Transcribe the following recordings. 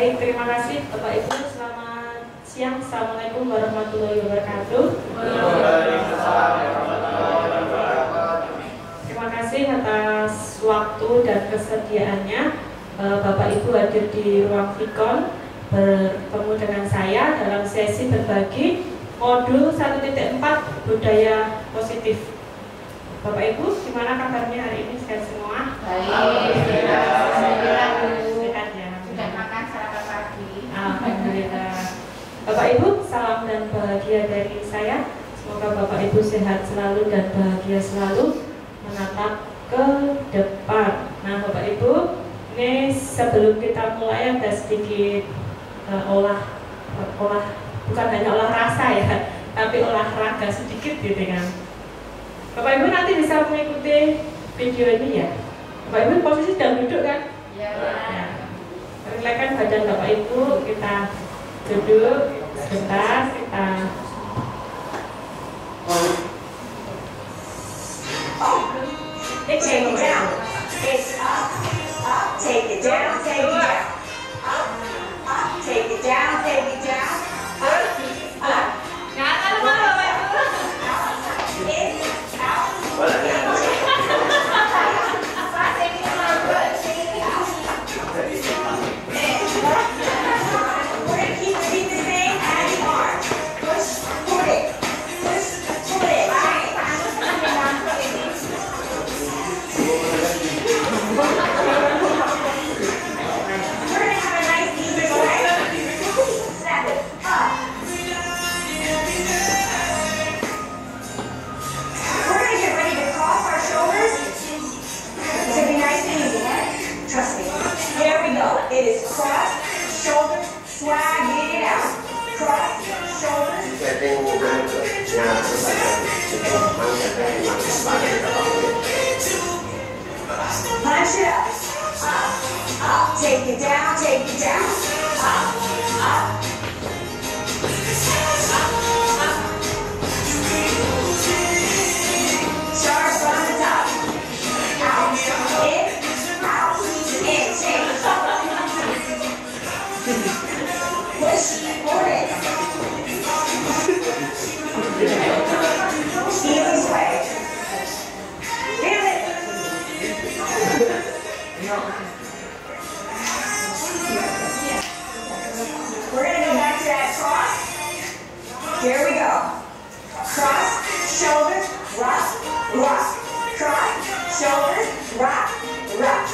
Baik, terima kasih Bapak Ibu. Selamat siang. Assalamualaikum warahmatullahi wabarakatuh. Terima kasih atas waktu dan kesediaannya Bapak Ibu hadir di ruang Vikon bertemu dengan saya dalam sesi berbagi modul 1.4 budaya positif. Bapak Ibu, gimana kabarnya hari ini sehat semua? Baik. Sehat ya. Sudah makan sarapan pagi. Alhamdulillah. Bapak Ibu, salam dan bahagia dari saya. Semoga Bapak Ibu sehat selalu dan bahagia selalu menatap ke depan. Nah, Bapak Ibu, ini sebelum kita mulai ada sedikit bukan hanya olah rasa ya, tapi olahraga sedikit gitu kan. Bapak Ibu nanti bisa mengikuti video ini ya. Bapak Ibu posisi sedang duduk kan? Iya. Ya. Relaxkan badan Bapak Ibu, kita duduk sebentar, kita Take it down. It's up, up, take it down, take it down. Up, up, take it down, take it down. Up, up. Jangan lupa Bapak Ibu. In, out. Passing in our good. We're gonna keep the feet the same as you are. Push, pull it. Push, pull it. Right. We're gonna have a nice even way. Snap it up. We're gonna get ready to cross our shoulders. It's gonna be nice and easy, right? Trust me. Here we go. It is cross, shoulders, swag, get it out. Cross, shoulders. Punch it up. Up, up. Take it down, take it down. Up, up. Start from the top. Out, in, out, in, change. Push, pull it. Heel sway. Feel it. We're gonna go back to that cross. Here we go. Cross, shoulders, rock, rock. Cross, shoulders, rock, rock.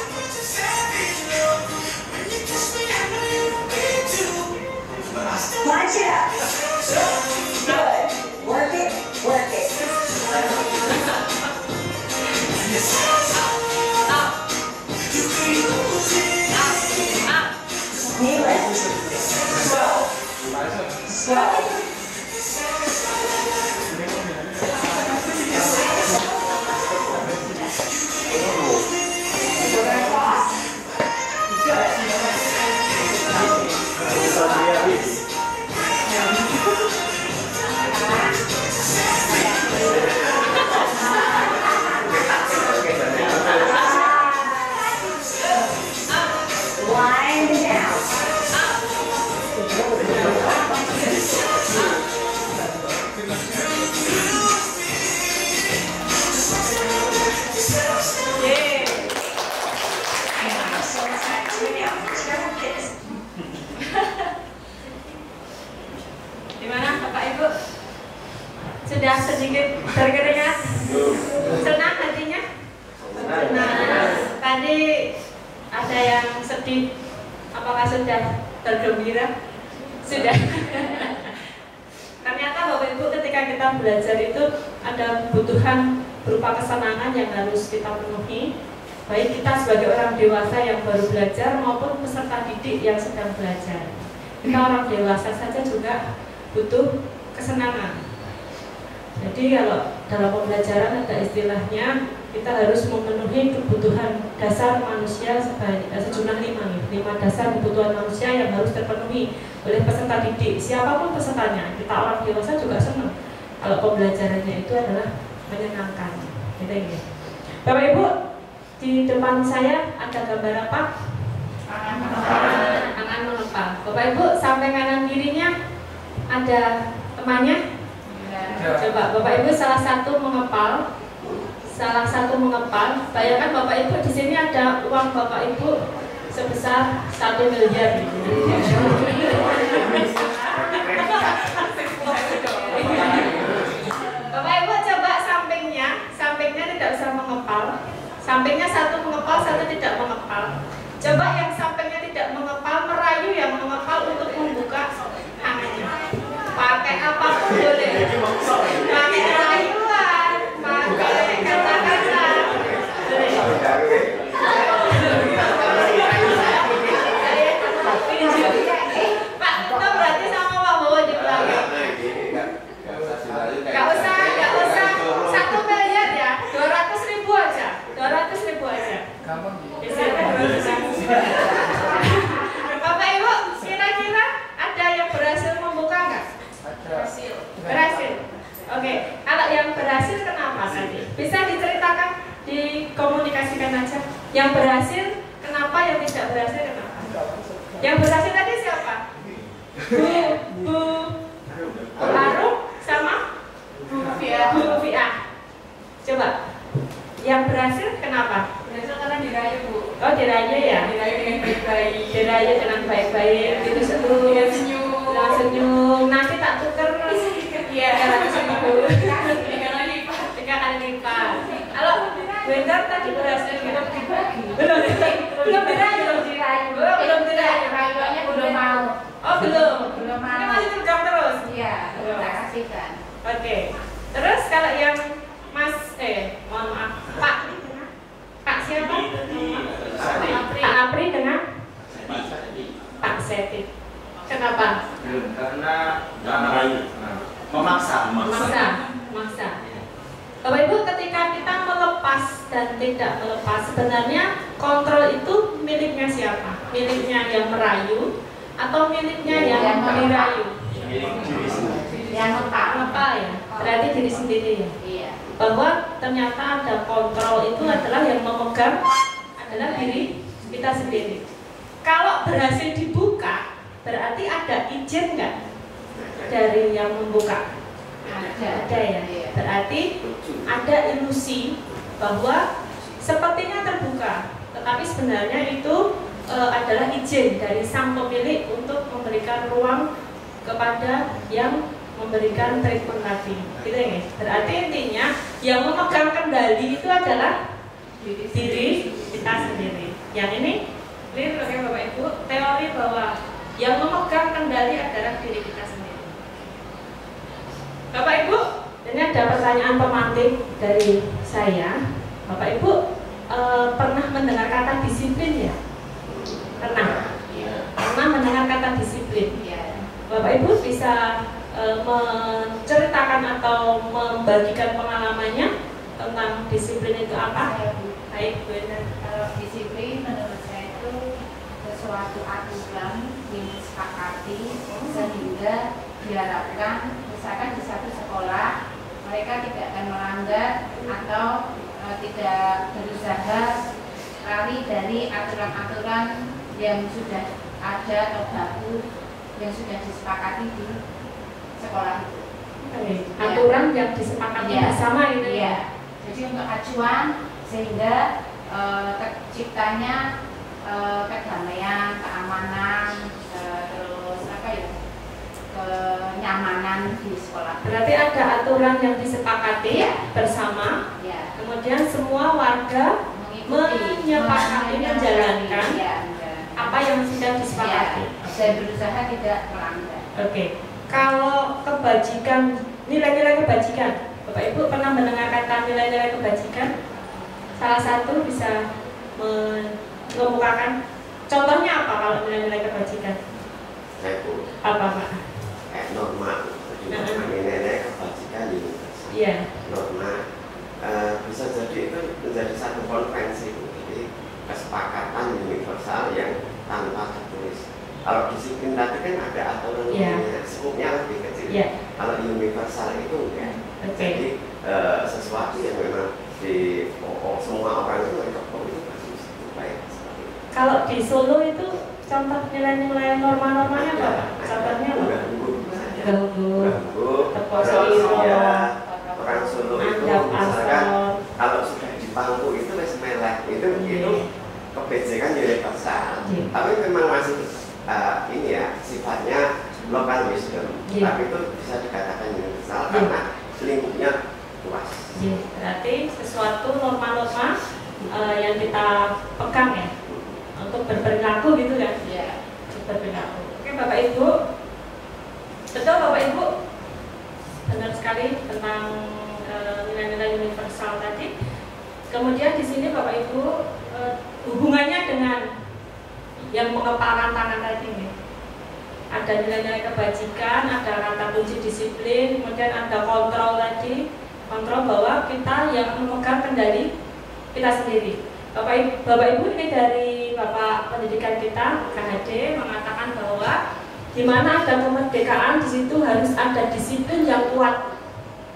Punch it up. Good. Work it, work it. Knee lift. Slow. Slow. We're gonna cross. Wind down. So excited to be out. Share this. Gimana Bapak Ibu? Sudah sedikit berkeringat? Senang hatinya? Senang. Tadi ada yang sedih. Apakah sudah bergembira? Sudah. Ternyata Bapak Ibu ketika kita belajar itu ada kebutuhan berupa kesenangan yang harus kita penuhi. Baik kita sebagai orang dewasa yang baru belajar maupun peserta didik yang sedang belajar. Kita orang dewasa saja juga butuh kesenangan. Jadi kalau dalam pembelajaran ada istilahnya kita harus memenuhi kebutuhan dasar manusia sejumlah 5 dasar kebutuhan manusia yang harus terpenuhi oleh peserta didik. Siapapun pesertanya, kita orang dewasa juga senang kalau pembelajarannya itu adalah menyenangkan. Gitu ya. Bapak Ibu, di depan saya ada gambar apa? Anak-anak akan mengepal. Bapak Ibu, samping kanan kirinya ada temannya? Coba Bapak Ibu salah satu mengepal. Bayangkan Bapak Ibu di sini ada uang Bapak Ibu sebesar 1 miliar. Bapak Ibu coba sampingnya tidak usah mengepal. Sampingnya satu mengepal, satu tidak mengepal. Coba yang sampingnya tidak mengepal, merayu yang mengepal untuk membuka tangannya. Pakai apapun boleh. Pakai rayuan, pakai kata-kata. Pak, itu berarti sama Pak Bowo di belakang. Gak usah 1 miliar ya, 200.000 aja. 200.000 aja. Bapak Ibu, kira-kira ada yang berhasil membuka nggak? Berhasil. Oke, kalau yang berhasil kenapa tadi? Bisa diceritakan, dikomunikasikan aja. Yang berhasil kenapa, yang tidak berhasil kenapa? Yang berhasil tadi siapa? Bu Harum sama Bu Rufiah. Coba. Yang berhasil kenapa? Berhasil karena dirayu, Bu. Oh, dirayu ya? Dirayu dengan baik-baik. Dirayu dengan baik-baik. Itu Dengan senyum. senyum. Nanti tak tuker. Iya. 300.000. 3 kali lipat. 3 kali lipat. Kalau Wendar tadi berhasil Belum dibagi. belum dirayu. Belum dirayu. Rayuannya belum mau. Oh, belum. Belum Ini mau. masih program terus. Iya, tak kasihkan. Oke. Terus kalau yang mohon maaf, Pak siapa? Pak Apri dengan Pak Seti. Kenapa? Karena memaksa. Bapak Ibu, ketika kita melepas dan tidak melepas, sebenarnya kontrol itu miliknya siapa? Miliknya yang merayu atau miliknya yang dirayu? Yang Ngepal ya? Berarti diri sendiri ya? Iya. Bahwa ternyata ada kontrol itu adalah yang memegang adalah diri kita sendiri. Kalau berhasil dibuka, berarti ada izin nggak dari yang membuka? Ada ya. Berarti ada ilusi bahwa sepertinya terbuka, tetapi sebenarnya itu adalah izin dari sang pemilik untuk memberikan ruang kepada yang memberikan treatment tadi, gitu ya. Berarti intinya yang memegang kendali itu adalah diri kita sendiri. Yang ini clear ya Bapak Ibu, teori bahwa yang memegang kendali adalah diri kita sendiri. Bapak Ibu, ini ada pertanyaan pemantik dari saya. Bapak Ibu pernah mendengar kata disiplin ya? Pernah mendengar kata disiplin? Bapak Ibu bisa menceritakan atau membagikan pengalamannya tentang disiplin itu apa? Baik, Bu Enda. Kalau disiplin menurut saya itu sesuatu aturan yang disepakati sehingga diharapkan misalkan di satu sekolah mereka tidak akan melanggar atau tidak berusaha lari dari aturan-aturan yang sudah ada atau baku yang sudah disepakati di sekolah itu. Aturan yang disepakati bersama itu ya. Jadi untuk acuan sehingga terciptanya kedamaian, keamanan, terus kenyamanan di sekolah. Berarti ada aturan yang disepakati bersama. Kemudian semua warga menyepakati menjalankan apa yang sudah disepakati. Dan berusaha tidak melanggar. Oke. Kalau kebajikan, nilai-nilai kebajikan, Bapak Ibu pernah mendengar kata nilai-nilai kebajikan? Salah satu bisa mengemukakan contohnya apa kalau nilai-nilai kebajikan? Apa Pak? Norma, nilai-nilai kebajikan universal. Iya. Norma bisa jadi itu menjadi satu konvensi, jadi kesepakatan universal yang tanpa tertulis. Kalau disiplin tadi kan ada aturannya, skupnya lebih kecil. Kalau universal itu enggak. Jadi sesuatu yang memang semua orang itu itu bagus, baik. Kalau di Solo itu contoh nilai-nilai norma-normanya apa? Contohnya apa? Ganggu, tepuk seliro, orang Solo itu misalkan kalau sudah di pangku itu wis melek itu kebejekan universal. Tapi memang masih ini ya sifatnya lokal wisdom. Tapi itu bisa dikatakan universal karena lingkupnya luas. Berarti sesuatu norma-norma yang kita pegang ya untuk berperilaku gitu kan? Iya. Berperilaku. Oke Bapak Ibu, betul Bapak Ibu, benar sekali tentang nilai-nilai universal tadi. Kemudian di sini Bapak Ibu hubungannya dengan yang mengepalkan tangan tadi nih. Ada nilai-nilai kebajikan, ada kata kunci disiplin, kemudian ada kontrol tadi, kontrol bahwa kita yang memegang kendali kita sendiri. Bapak Ibu ini dari Bapak Pendidikan kita KHD mengatakan bahwa di mana ada kemerdekaan di situ harus ada disiplin yang kuat.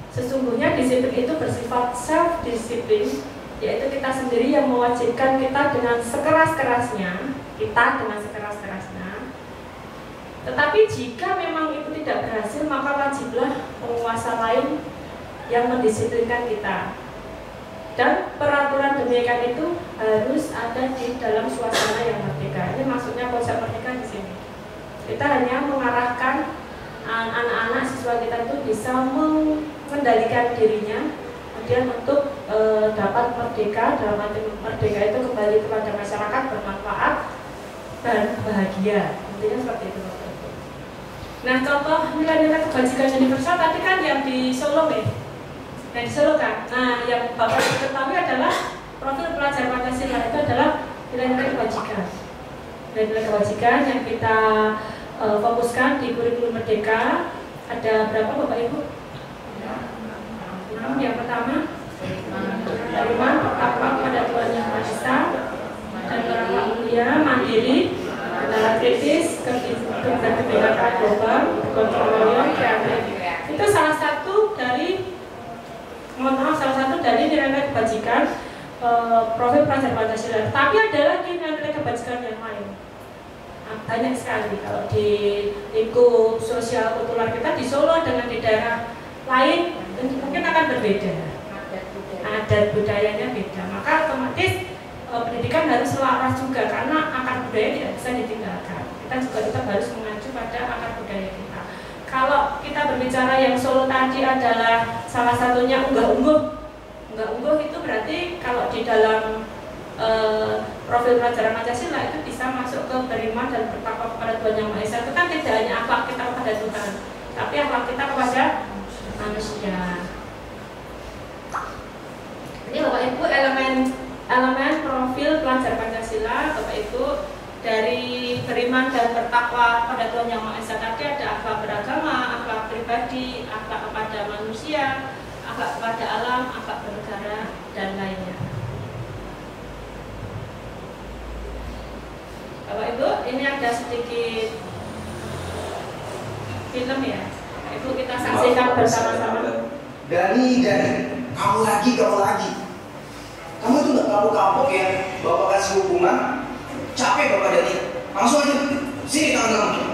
Sesungguhnya disiplin itu bersifat self disiplin, yaitu kita sendiri yang mewajibkan kita dengan sekeras-kerasnya, Tetapi jika memang itu tidak berhasil, maka wajiblah penguasa lain yang mendisiplinkan kita. Dan peraturan demikian itu harus ada di dalam suasana yang merdeka. Ini maksudnya konsep merdeka di sini. Kita hanya mengarahkan anak-anak siswa kita itu bisa mengendalikan dirinya, kemudian untuk dapat merdeka. Dalam arti merdeka itu kembali kepada masyarakat, bermanfaat dan bahagia. Intinya seperti itu. Nah, contoh nilai-nilai kebajikan universal tadi kan yang di Solo nih. Yang di Solo kan. Nah, yang Bapak ketahui adalah profil pelajar Pancasila itu adalah nilai-nilai kebajikan. Nilai-nilai kebajikan yang kita fokuskan di kurikulum merdeka. Ada berapa Bapak Ibu? 6. Yang pertama, beriman, bertakwa kepada Tuhan Yang Maha Esa, dan berakhlak mulia, mandiri, kendala kritis, kebijakan global, kontrol kreatif. Itu salah satu dari nilai-nilai kebajikan profil pelajar Pancasila. Tapi ada lagi nilai-nilai kebajikan yang lain. Banyak sekali kalau di lingkup sosial kultural kita di Solo dengan di daerah lain mungkin akan berbeda. Adat budayanya beda. Maka otomatis pendidikan harus selaras juga karena akar budaya tidak bisa ditinggalkan. Kita juga tetap harus mengacu pada akar budaya kita. Kalau kita berbicara yang Solo tadi adalah salah satunya unggah-ungguh itu berarti kalau di dalam profil pelajaran Pancasila itu bisa masuk ke beriman dan bertakwa kepada Tuhan Yang Maha Esa. Itu kan tidak hanya akhlak kita kepada Tuhan, tapi akhlak kita kepada manusia. Ini Bapak Ibu elemen profil pelajar Pancasila. Bapak Ibu dari beriman dan bertakwa pada Tuhan Yang Maha Esa tadi ada akhlak beragama, akhlak pribadi, akhlak kepada manusia, akhlak kepada alam, akhlak bernegara dan lainnya. Bapak Ibu, ini ada sedikit film ya. Ibu kita saksikan bersama-sama. Dani, kamu lagi. Kamu itu nggak kapok ya? Bapak kasih hukuman, capek Bapak Dani. Langsung aja, sini tangan kamu.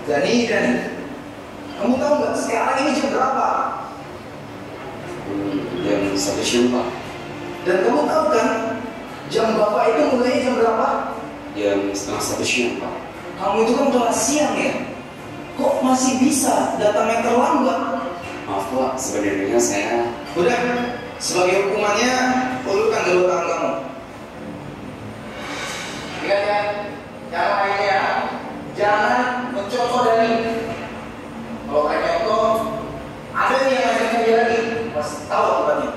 Dani, Kamu tahu nggak sekarang ini jam berapa? Jam 1 siang Pak. Dan kamu tahu kan jam Bapak itu mulai jam berapa? Jam setengah 1 siang Pak. Kamu itu kan kelas siang ya? Kok masih bisa datangnya terlambat? Maaf Pak, sebenarnya saya... Udah, sebagai hukumannya ulurkan kedua tangan kamu. Ingat ya, yang lainnya jangan mencontoh dari. Kalau kayak contoh, ada nih yang ngajakin dia lagi, pasti tahu akibatnya.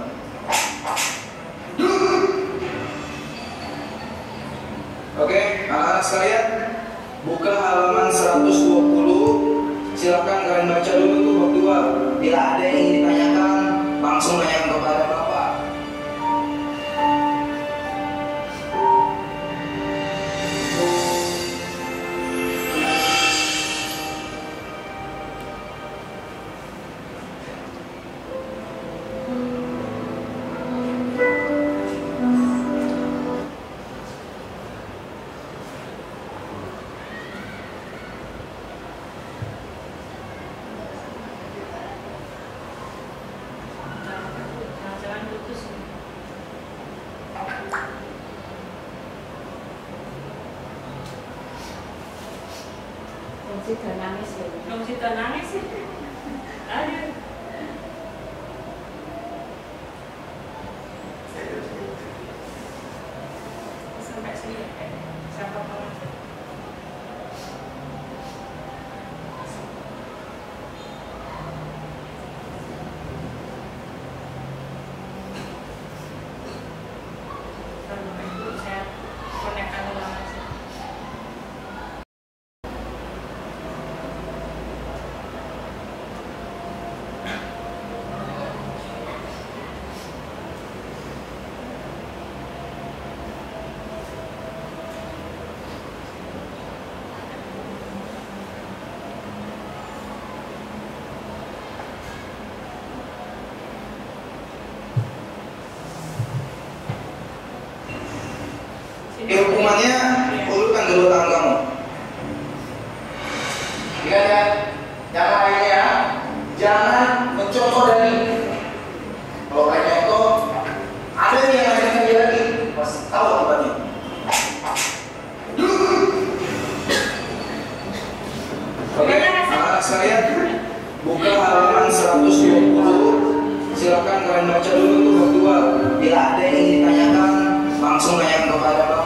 Oke, anak-anak sekalian, buka halaman 120. Silakan kalian baca dulu tuh bab 2. Bila ada yang ingin ditanyakan, langsung tanyakan kepada Bapak. Jangan putus. Fungsi dan nangis ya. Belum cerita nangis sih. Ayo. Sampai sini ya, siapa tahu. Sampai itu saya konekkan ulang aja. Hukumannya ulurkan kedua tangan kamu. Ingat ya, yang lainnya jangan mencontoh dari. Kalau kayak contoh, ada nih yang ngajakin dia lagi, pasti tahu akibatnya. Oke, anak-anak sekalian, buka halaman 120. Silakan kalian baca dulu tuh bab 2. Bila ada yang ingin ditanyakan, langsung tanyakan kepada Bapak.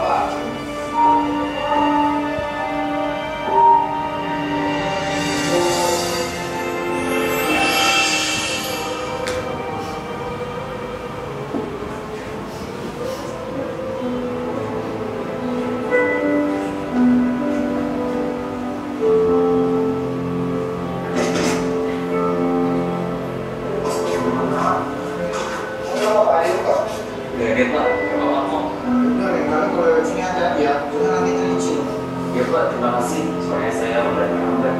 Gak Pak, Bapak mau? Benar, yang mana kalau lewat sini ada ya, jangan nanti terlicin. Ya Pak, terima kasih. Soalnya saya udah terlambat.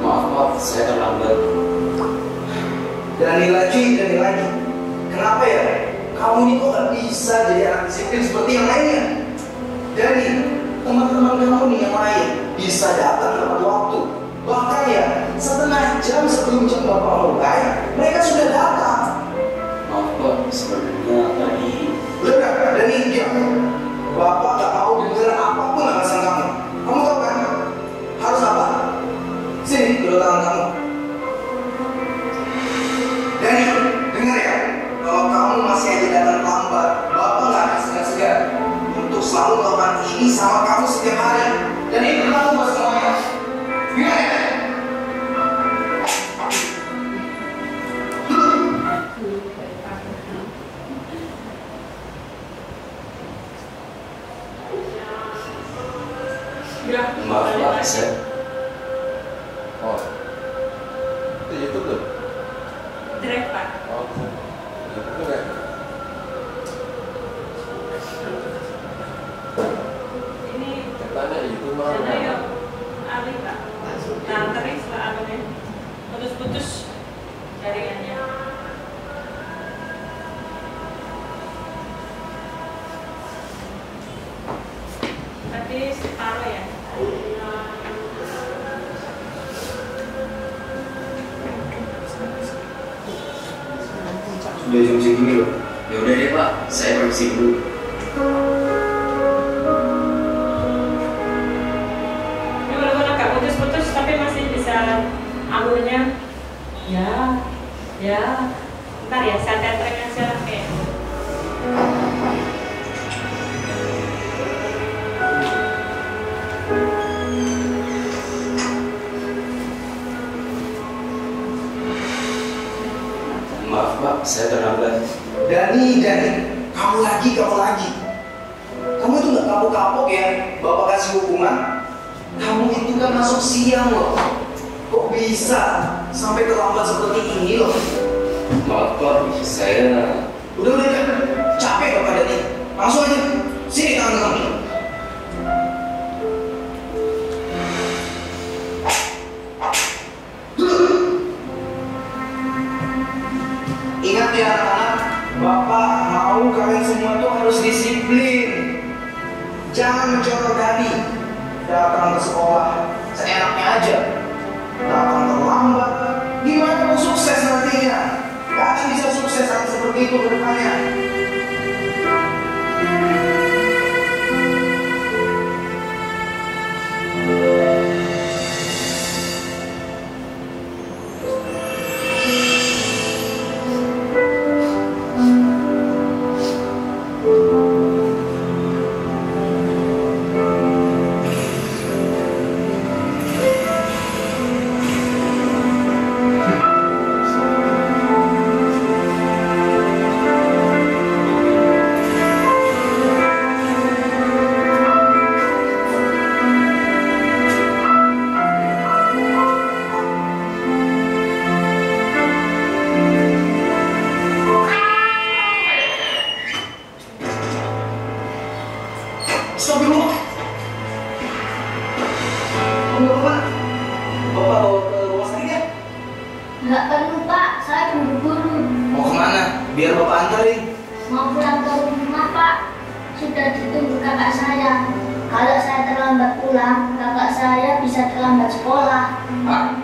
Maaf Pak, saya terlambat. Dan lagi. Kenapa ya? Kamu ini kok gak bisa jadi anak disiplin seperti yang lainnya? Jadi teman-teman kamu nih yang lain bisa datang tepat waktu. Bahkan ya setengah jam sebelum jam Bapak mulai, mereka sudah datang. Maaf Pak, sebenarnya tadi... Udah, dan ini dia. Bapak gak mau dengar apapun alasan kamu. Kamu tahu kan? Harus apa? Sini, kedua tangan kamu. Dani, dengar ya, kalau kamu masih aja datang lambat, Bapak nggak akan segan-segan untuk selalu melakukan ini sama kamu setiap hari. Dan ini berlaku buat semuanya. Dengar ya? Ya, Maaf Pak, saya... Oh, itu YouTube tuh? direct Pak. Oh, YouTube tuh ya? Ini Katanya YouTube mah karena ya Ali Jadi separuh ya. Sudah jam segini loh. Ya udah deh Pak, saya permisi dulu. Ini walaupun agak putus-putus tapi masih bisa alurnya. Ya. Ntar ya, saya tentering aja kayak. Maaf Pak, saya terlambat. Dani, kamu lagi. Kamu itu nggak kapok-kapok ya, Bapak kasih hukuman. Kamu itu kan masuk siang loh. Kok bisa sampai terlambat seperti ini loh? Maaf Pak, saya... Udah, capek Bapak Dani. Langsung aja, sini tangan kamu. Ingat ya anak-anak, Bapak mau kalian semua tuh harus disiplin. Jangan mencontoh Dani. Datang ke sekolah seenaknya aja. Datang terlambat. Gimana mau sukses nantinya? Gak akan bisa sukses seperti itu ke depannya. Stop dulu. Bapak bawa ke rumah sakit ya? Nggak perlu Pak, saya buru-buru. Mau kemana? Biar Bapak antarin. Mau pulang ke rumah Pak, sudah ditunggu kakak saya. Kalau saya terlambat pulang, kakak saya bisa terlambat sekolah. Pak,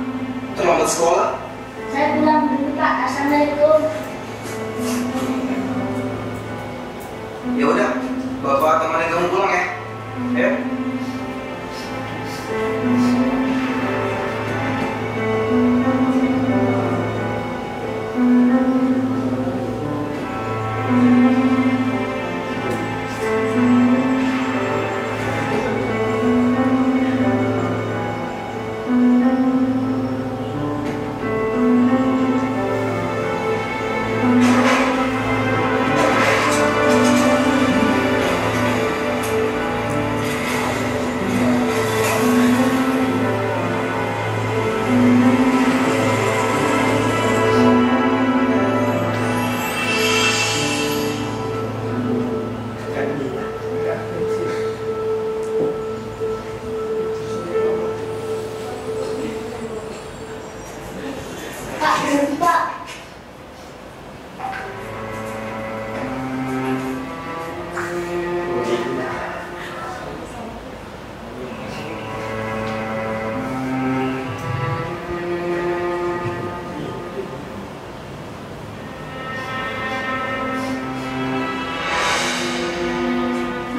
terlambat sekolah? Saya pulang dulu Pak, assalamualaikum. Ya udah, Bapak temanin kamu pulang ya. Ayo. Pak, berhenti Pak.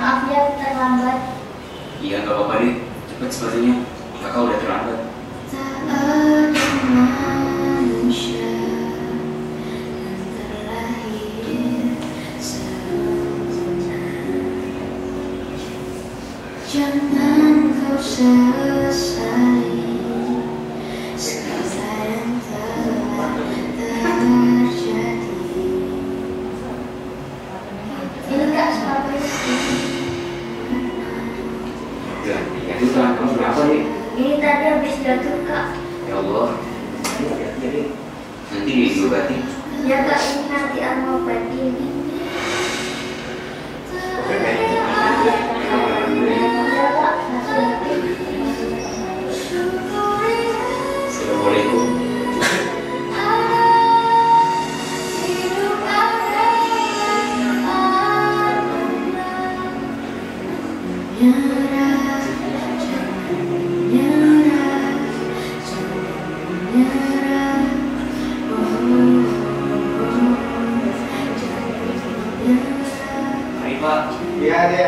Maaf ya terlambat. Iya nggak apa-apa deh, cepet sepertinya. Kakak udah terlambat. Tak ada manusia yang terlahir sempurna. Jangan kau sesali segala yang telah terjadi. Ini Kak sepatu. Ya itu tangan kamu kenapa nih? Ini tadi habis jatuh Kak. Ya Allah, hati-hati deh. Nanti diobati. Ya Kak, ini nanti aku obatin. Ya Kak, hati-hati. Assalamualaikum. Ya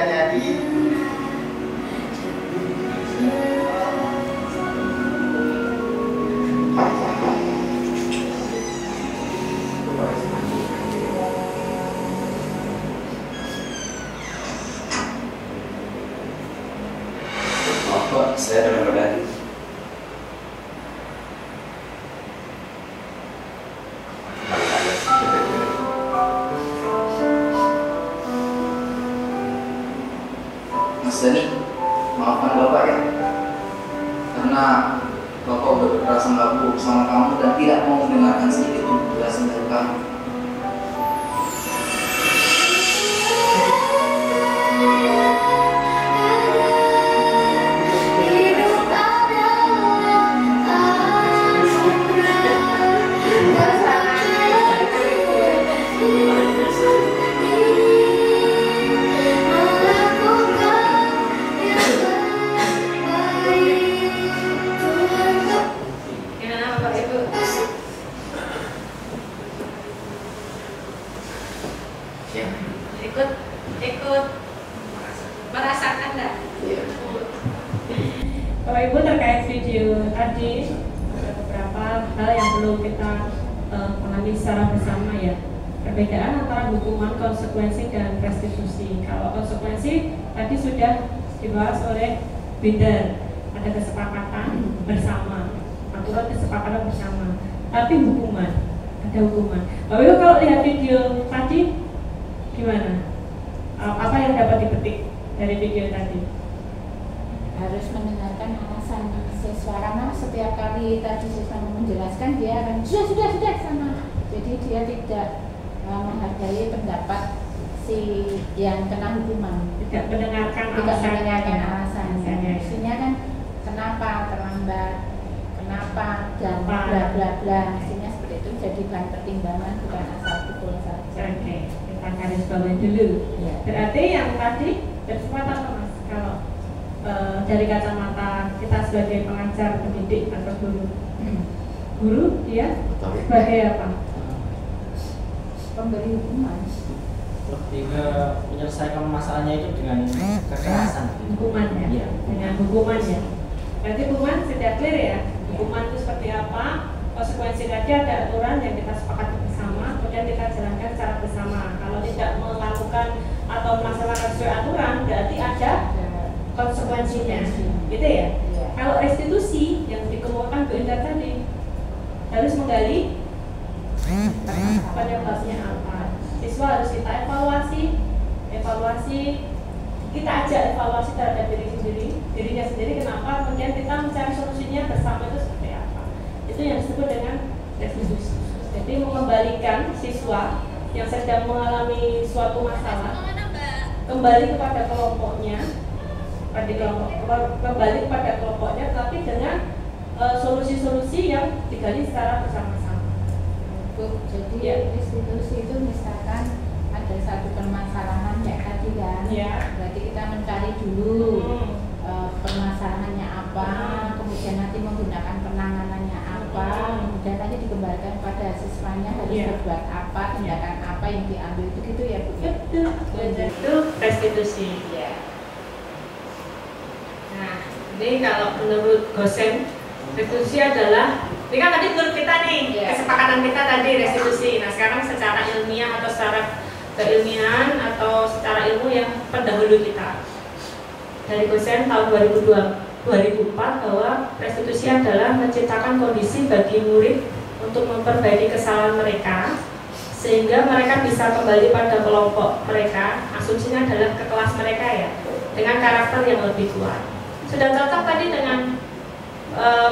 jadi. Maaf Pak, saya ada keadaan. Mas Dani, maafkan Bapak ya, karena Bapak udah berprasangka buruk sama kamu dan tidak mau mendengarkan sedikit pun penjelasan dari kamu. Gimana Bapak Ibu? Ya. Ikut merasakan enggak? Iya. Bapak Ibu, terkait video tadi ada beberapa hal yang perlu kita pahami secara bersama ya. Perbedaan antara hukuman, konsekuensi dan restitusi. Kalau konsekuensi tadi sudah dibahas oleh Binder, ada kesepakatan bersama, aturan kesepakatan bersama. Tapi hukuman, ada hukuman. Bapak Ibu kalau lihat video tadi gimana? Apa yang dapat dipetik dari video tadi? Harus mendengarkan alasan siswa, karena setiap kali tadi siswa menjelaskan dia akan sudah sama, jadi dia tidak menghargai pendapat si yang kena hukuman, Tidak mendengarkan alasan. Maksudnya kan kenapa terlambat, kenapa dan bla bla bla, maksudnya seperti itu, jadi bahan pertimbangan bukan asal pukul saja. Oke, kita garis bawahi dulu. Ya. Berarti yang tadi berkesempatan Mas, kalau dari kacamata kita sebagai pengajar, pendidik atau guru, ya sebagai apa? Pemberi hukuman. Lebih ke menyelesaikan masalahnya itu dengan kekerasan. Hukuman ya, Iya. dengan hukuman ya. Berarti hukuman sudah clear ya. Hukuman itu seperti apa? Konsekuensi tadi ada aturan yang kita sepakati bersama, kemudian kita jalankan secara bersama. Kalau tidak melakukan atau melaksanakan sesuai aturan, berarti ada konsekuensinya, gitu ya. Iya. Kalau restitusi yang dikemukakan Bu Indah tadi harus menggali penyebabnya apa. Siswa harus kita evaluasi, kita ajak evaluasi terhadap dirinya sendiri kenapa, kemudian kita mencari solusinya bersama itu seperti apa. Itu yang disebut dengan restitusi. Jadi mengembalikan siswa yang sedang mengalami suatu masalah kembali kepada kelompoknya, kembali kepada kelompoknya, tapi dengan solusi-solusi yang digali secara bersama-sama. Jadi Ya. restitusi itu misalkan ada satu permasalahan ya tadi kan, Ya. berarti kita mencari dulu permasalahannya apa, kemudian nanti menggunakan penanganannya apa, kemudian nanti dikembalikan pada siswanya harus Ya. berbuat apa, tindakan apa yang diambil, begitu ya Bu? Betul, itu restitusi. Ya. Nah, ini kalau menurut Gosen, restitusi adalah, ini kan tadi menurut kita nih, Ya. kesepakatan kita tadi restitusi. Nah, sekarang secara ilmiah atau secara keilmiahan atau secara ilmu yang pendahulu kita. Dari Gosen tahun 2004 bahwa restitusi adalah menciptakan kondisi bagi murid untuk memperbaiki kesalahan mereka sehingga mereka bisa kembali pada kelompok mereka. Asumsinya adalah ke kelas mereka ya, dengan karakter yang lebih kuat. Sudah cocok tadi dengan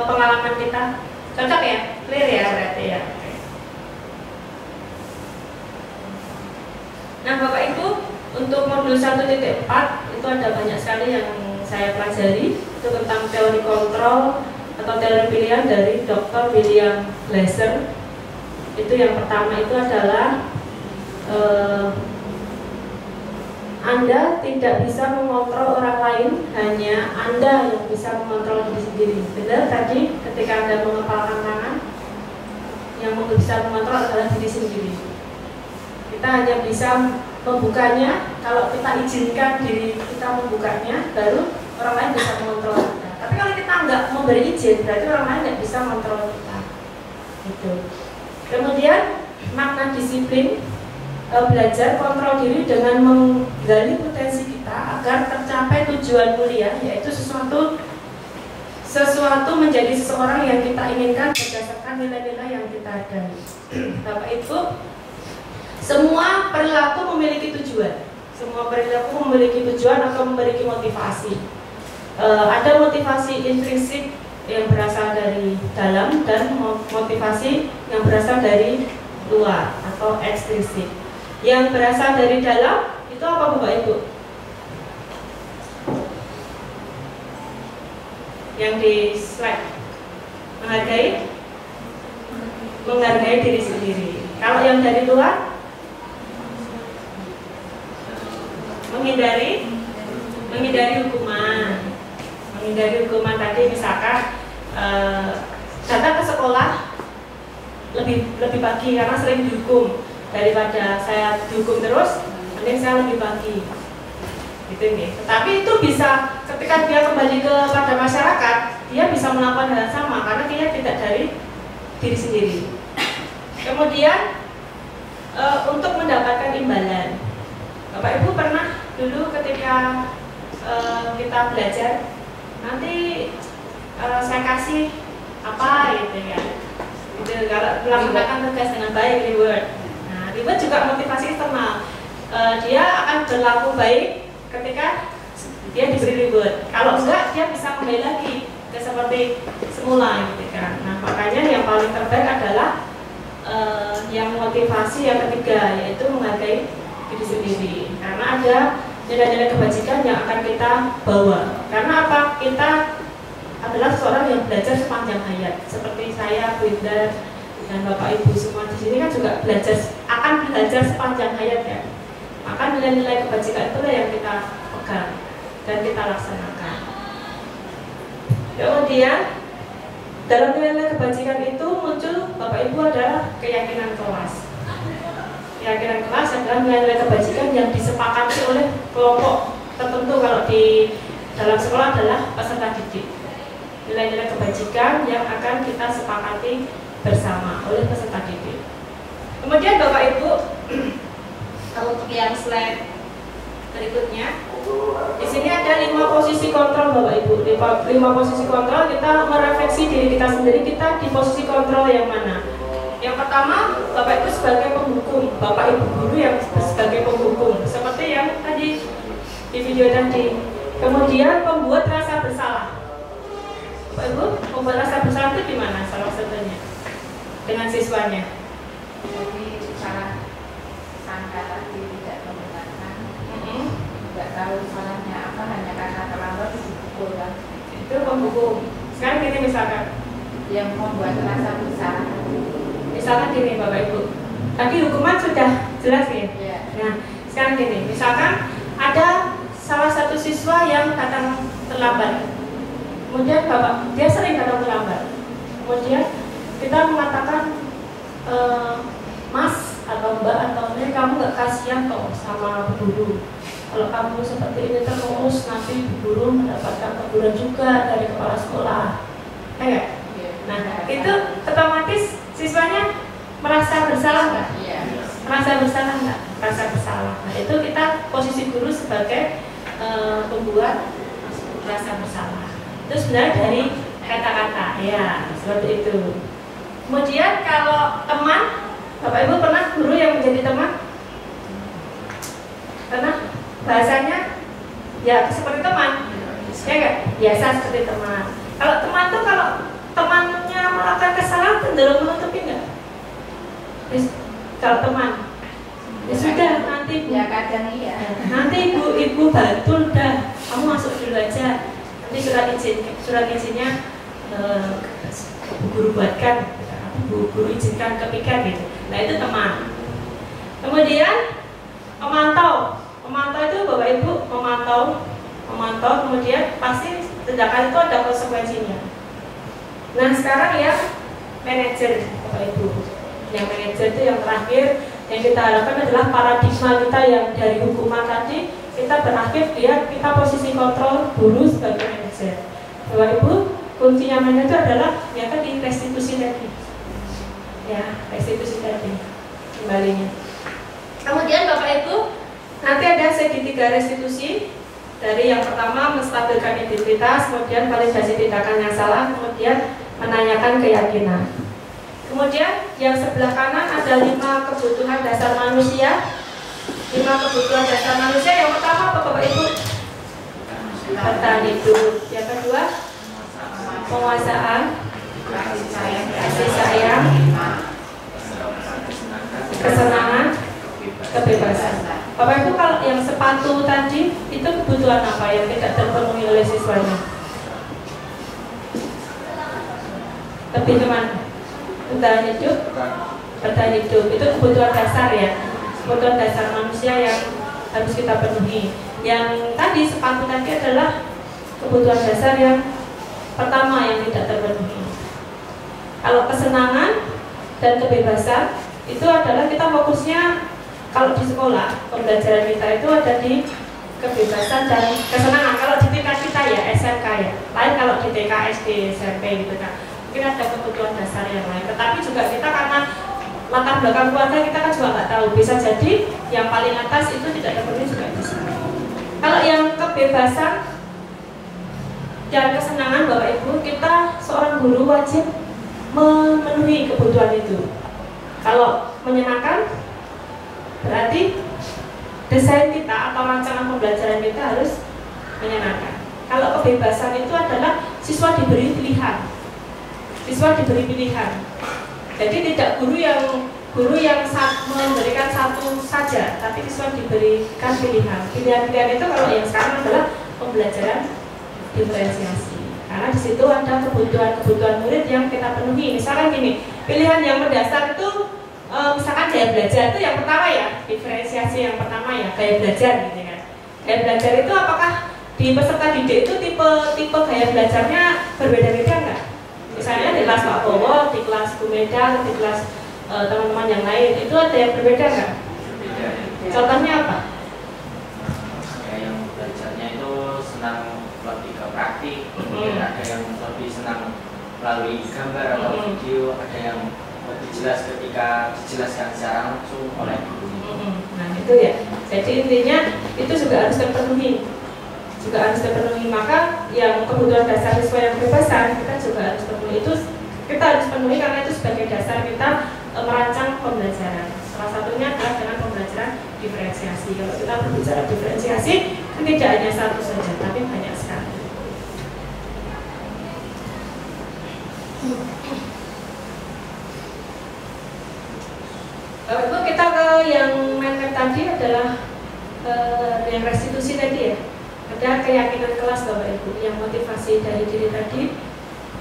pengalaman kita? Cocok ya? Clear ya berarti ya? Oke. Nah Bapak Ibu, untuk modul 1.4 itu ada banyak sekali yang saya pelajari. Itu tentang teori kontrol atau teori pilihan dari Dr. William Glasser. Itu yang pertama itu adalah Anda tidak bisa mengontrol orang lain, hanya Anda yang bisa mengontrol diri sendiri. Benar tadi ketika Anda mengepalkan tangan, yang bisa mengontrol adalah diri sendiri. Kita hanya bisa membukanya, kalau kita izinkan diri kita membukanya, baru orang lain bisa mengontrol kita. Tapi kalau kita nggak memberi izin, berarti orang lain nggak bisa mengontrol kita. Gitu. Kemudian makna disiplin, belajar kontrol diri dengan menggali potensi kita agar tercapai tujuan mulia, yaitu sesuatu menjadi seseorang yang kita inginkan berdasarkan nilai-nilai yang kita ada. Bapak Ibu, semua perilaku memiliki tujuan. Semua perilaku memiliki tujuan atau memiliki motivasi. Ada motivasi intrinsik yang berasal dari dalam dan motivasi yang berasal dari luar atau ekstrinsik. Yang berasal dari dalam itu apa Bapak Ibu? Yang di slide, menghargai diri sendiri. Kalau yang dari luar, menghindari hukuman. Menghindari hukuman tadi misalkan datang ke sekolah lebih pagi karena sering dihukum, daripada saya dihukum terus, mending saya lebih pagi. Gitu nih. Tetapi itu bisa ketika dia kembali kepada masyarakat, dia bisa melakukan hal yang sama karena dia tidak dari diri sendiri. Kemudian untuk mendapatkan imbalan, Bapak Ibu pernah dulu ketika kita belajar, nanti saya kasih apa gitu ya, gitu, kalau melaksanakan tugas dengan baik, reward. Nah, reward juga motivasi eksternal. Dia akan berlaku baik ketika dia diberi reward. Kalau enggak, dia bisa kembali lagi ke seperti semula gitu kan. Nah, makanya yang paling terbaik adalah yang motivasi yang ketiga, yaitu menghargai diri sendiri. Karena ada nilai-nilai kebajikan yang akan kita bawa. Karena apa? Kita adalah seorang yang belajar sepanjang hayat. Seperti saya, Bu Indra, dan Bapak Ibu semua di sini kan juga akan belajar sepanjang hayat ya. Maka nilai-nilai kebajikan itulah yang kita pegang dan kita laksanakan. Kemudian dalam nilai-nilai kebajikan itu muncul Bapak Ibu adalah keyakinan kelas. Keyakinan kelas adalah nilai-nilai kebajikan yang disepakati oleh kelompok tertentu. Kalau di dalam sekolah adalah peserta didik. Nilai-nilai kebajikan yang akan kita sepakati bersama oleh peserta didik. Kemudian Bapak Ibu, untuk yang slide berikutnya, di sini ada 5 posisi kontrol Bapak Ibu. 5 posisi kontrol, kita merefleksi diri kita sendiri, kita di posisi kontrol yang mana? Yang pertama, Bapak Ibu sebagai penghukum, Bapak Ibu guru yang sebagai penghukum, seperti yang tadi di video tadi. Kemudian pembuat rasa bersalah. Bapak Ibu, pembuat rasa bersalah itu di mana salah satunya? Dengan siswanya. Jadi salah sangka tadi tidak membenarkan, tidak tahu salahnya apa, hanya karena terlambat dipukul kan. Itu penghukum. Sekarang gini misalkan, yang membuat rasa bersalah. Misalkan gini Bapak Ibu, tadi hukuman sudah jelas ya. Ya. Nah, sekarang gini, misalkan ada salah satu siswa yang datang terlambat. Kemudian dia sering datang terlambat. Kemudian kita mengatakan, Mas atau Mbak atau ini, kamu nggak kasihan kok sama Bu Guru. Kalau kamu seperti ini terus, nanti Bu Guru mendapatkan teguran juga dari kepala sekolah. Nah, itu otomatis siswanya merasa bersalah nggak? Iya. Merasa bersalah nggak? Merasa bersalah. Nah, itu kita posisi guru sebagai pembuat rasa bersalah. Itu sebenarnya dari kata-kata, ya seperti itu. Kemudian kalau teman, Bapak Ibu pernah guru yang menjadi teman? Pernah? Bahasanya ya seperti teman, ya nggak? Biasa seperti teman. Kalau teman tuh, kalau temannya melakukan kesalahan cenderung menutupi nggak? Kalau teman, ya sudah nanti Bu. Ya kadang iya. Nanti ibu bantu dah, kamu masuk dulu aja. Nanti surat izinnya Bu Guru buatkan, Bu Guru izinkan ke piket gitu. Nah itu teman. Kemudian pemantau itu Bapak Ibu memantau, kemudian pasti tindakan itu ada konsekuensinya. Nah sekarang ya manajer Bapak Ibu, yang manajer itu yang terakhir Yang kita harapkan adalah paradigma kita yang dari hukuman tadi kita berakhir kita posisi kontrol guru sebagai manajer. Bapak Ibu, kuncinya manajer adalah yang tadi restitusi tadi. Ya, restitusi tadi kembalinya. Kemudian Bapak Ibu, nanti ada segitiga restitusi. Dari yang pertama menstabilkan identitas, kemudian validasi tindakan yang salah, kemudian menanyakan keyakinan. Kemudian yang sebelah kanan ada 5 kebutuhan dasar manusia. 5 kebutuhan dasar manusia. Yang pertama apa Bapak Ibu? Bertahan hidup. Yang kedua, penguasaan, kasih sayang, kesenangan, kebebasan. Bapak Ibu, kalau yang sepatu tadi itu kebutuhan apa yang tidak terpenuhi oleh siswanya? Lebih kemana? Bertahan hidup. Bertahan hidup itu kebutuhan dasar ya, kebutuhan dasar manusia yang harus kita penuhi. Yang tadi sepatu tadi adalah kebutuhan dasar yang pertama yang tidak terpenuhi. Kalau kesenangan dan kebebasan itu adalah kita fokusnya. Kalau di sekolah, pembelajaran kita itu ada di kebebasan dan kesenangan. Kalau di tingkat kita ya, SMK ya. Lain kalau di TK, SD, SMP gitu kan. Mungkin ada kebutuhan dasar yang lain. Tetapi juga kita karena latar belakang keluarga kita kan juga nggak tahu. Bisa jadi yang paling atas itu tidak terpenuhi juga bisa. Kalau yang kebebasan dan kesenangan Bapak Ibu, kita seorang guru wajib memenuhi kebutuhan itu. Kalau menyenangkan, berarti desain kita atau rancangan pembelajaran kita harus menyenangkan. Kalau kebebasan itu adalah siswa diberi pilihan. Siswa diberi pilihan. Jadi tidak guru yang memberikan satu saja, tapi siswa diberikan pilihan. Pilihan-pilihan itu kalau yang sekarang adalah pembelajaran diferensiasi. Karena di situ ada kebutuhan murid yang kita penuhi. Misalkan gini, pilihan yang mendasar itu misalkan gaya belajar itu yang pertama ya, diferensiasi yang pertama ya, gaya belajar gitu kan. Gaya belajar itu apakah di peserta didik itu tipe gaya belajarnya berbeda-beda enggak? Misalnya di kelas Pak Bowo, di kelas Bu Meda, di kelas teman-teman yang lain itu ada yang berbeda enggak? Contohnya apa? Yang belajarnya itu senang lebih ke praktik, kemudian ada yang lebih senang melalui gambar atau video, ada yang lebih jelas ketika dijelaskan secara langsung oleh guru. Nah itu ya. Jadi intinya itu juga harus terpenuhi. Maka yang kebutuhan dasar siswa yang kebebasan kita juga harus penuhi. Itu kita harus penuhi karena itu sebagai dasar kita merancang pembelajaran. Salah satunya adalah dengan pembelajaran diferensiasi. Kalau kita berbicara diferensiasi, tidak hanya satu saja, tapi banyak sekali. Bapak Ibu, kita ke yang main tadi adalah yang restitusi tadi ya. Ada keyakinan kelas Bapak Ibu, yang motivasi dari diri tadi,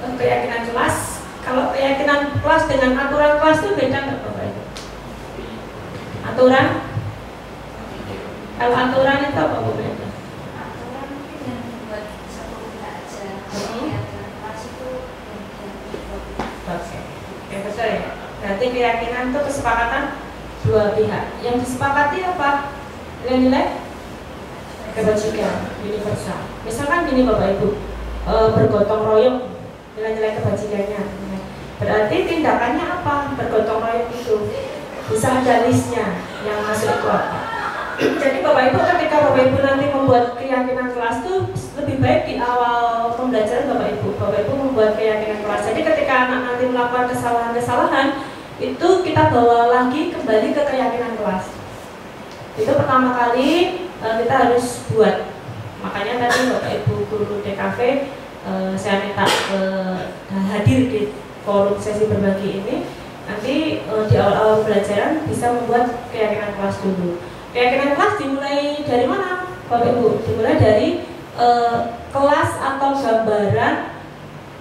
keyakinan kelas. Kalau keyakinan kelas dengan aturan kelas itu beda nggak Bapak Ibu? Aturan? Kalau aturan itu apa Bu? Aturan mungkin yang buat satu pihak aja. Keyakinan kelas itu Oke, betul ya. Berarti keyakinan itu kesepakatan dua pihak. Yang disepakati apa? Nilai-nilai kebajikan universal. Misalkan gini Bapak Ibu, bergotong royong, nilai-nilai kebajikannya. Berarti tindakannya apa? Bergotong royong itu bisa ada listnya yang masuk itu apa. Jadi Bapak Ibu ketika Bapak Ibu nanti membuat keyakinan kelas itu lebih baik di awal pembelajaran Bapak Ibu membuat keyakinan kelas. Jadi ketika anak nanti melakukan kesalahan-kesalahan itu kita bawa lagi kembali ke keyakinan kelas. Itu pertama kali kita harus buat. Makanya tadi Bapak Ibu guru DKV saya minta hadir di forum sesi berbagi ini. Nanti di awal-awal pembelajaran bisa membuat keyakinan kelas dulu. Keyakinan kelas dimulai dari mana Bapak Ibu? Dimulai dari kelas atau gambaran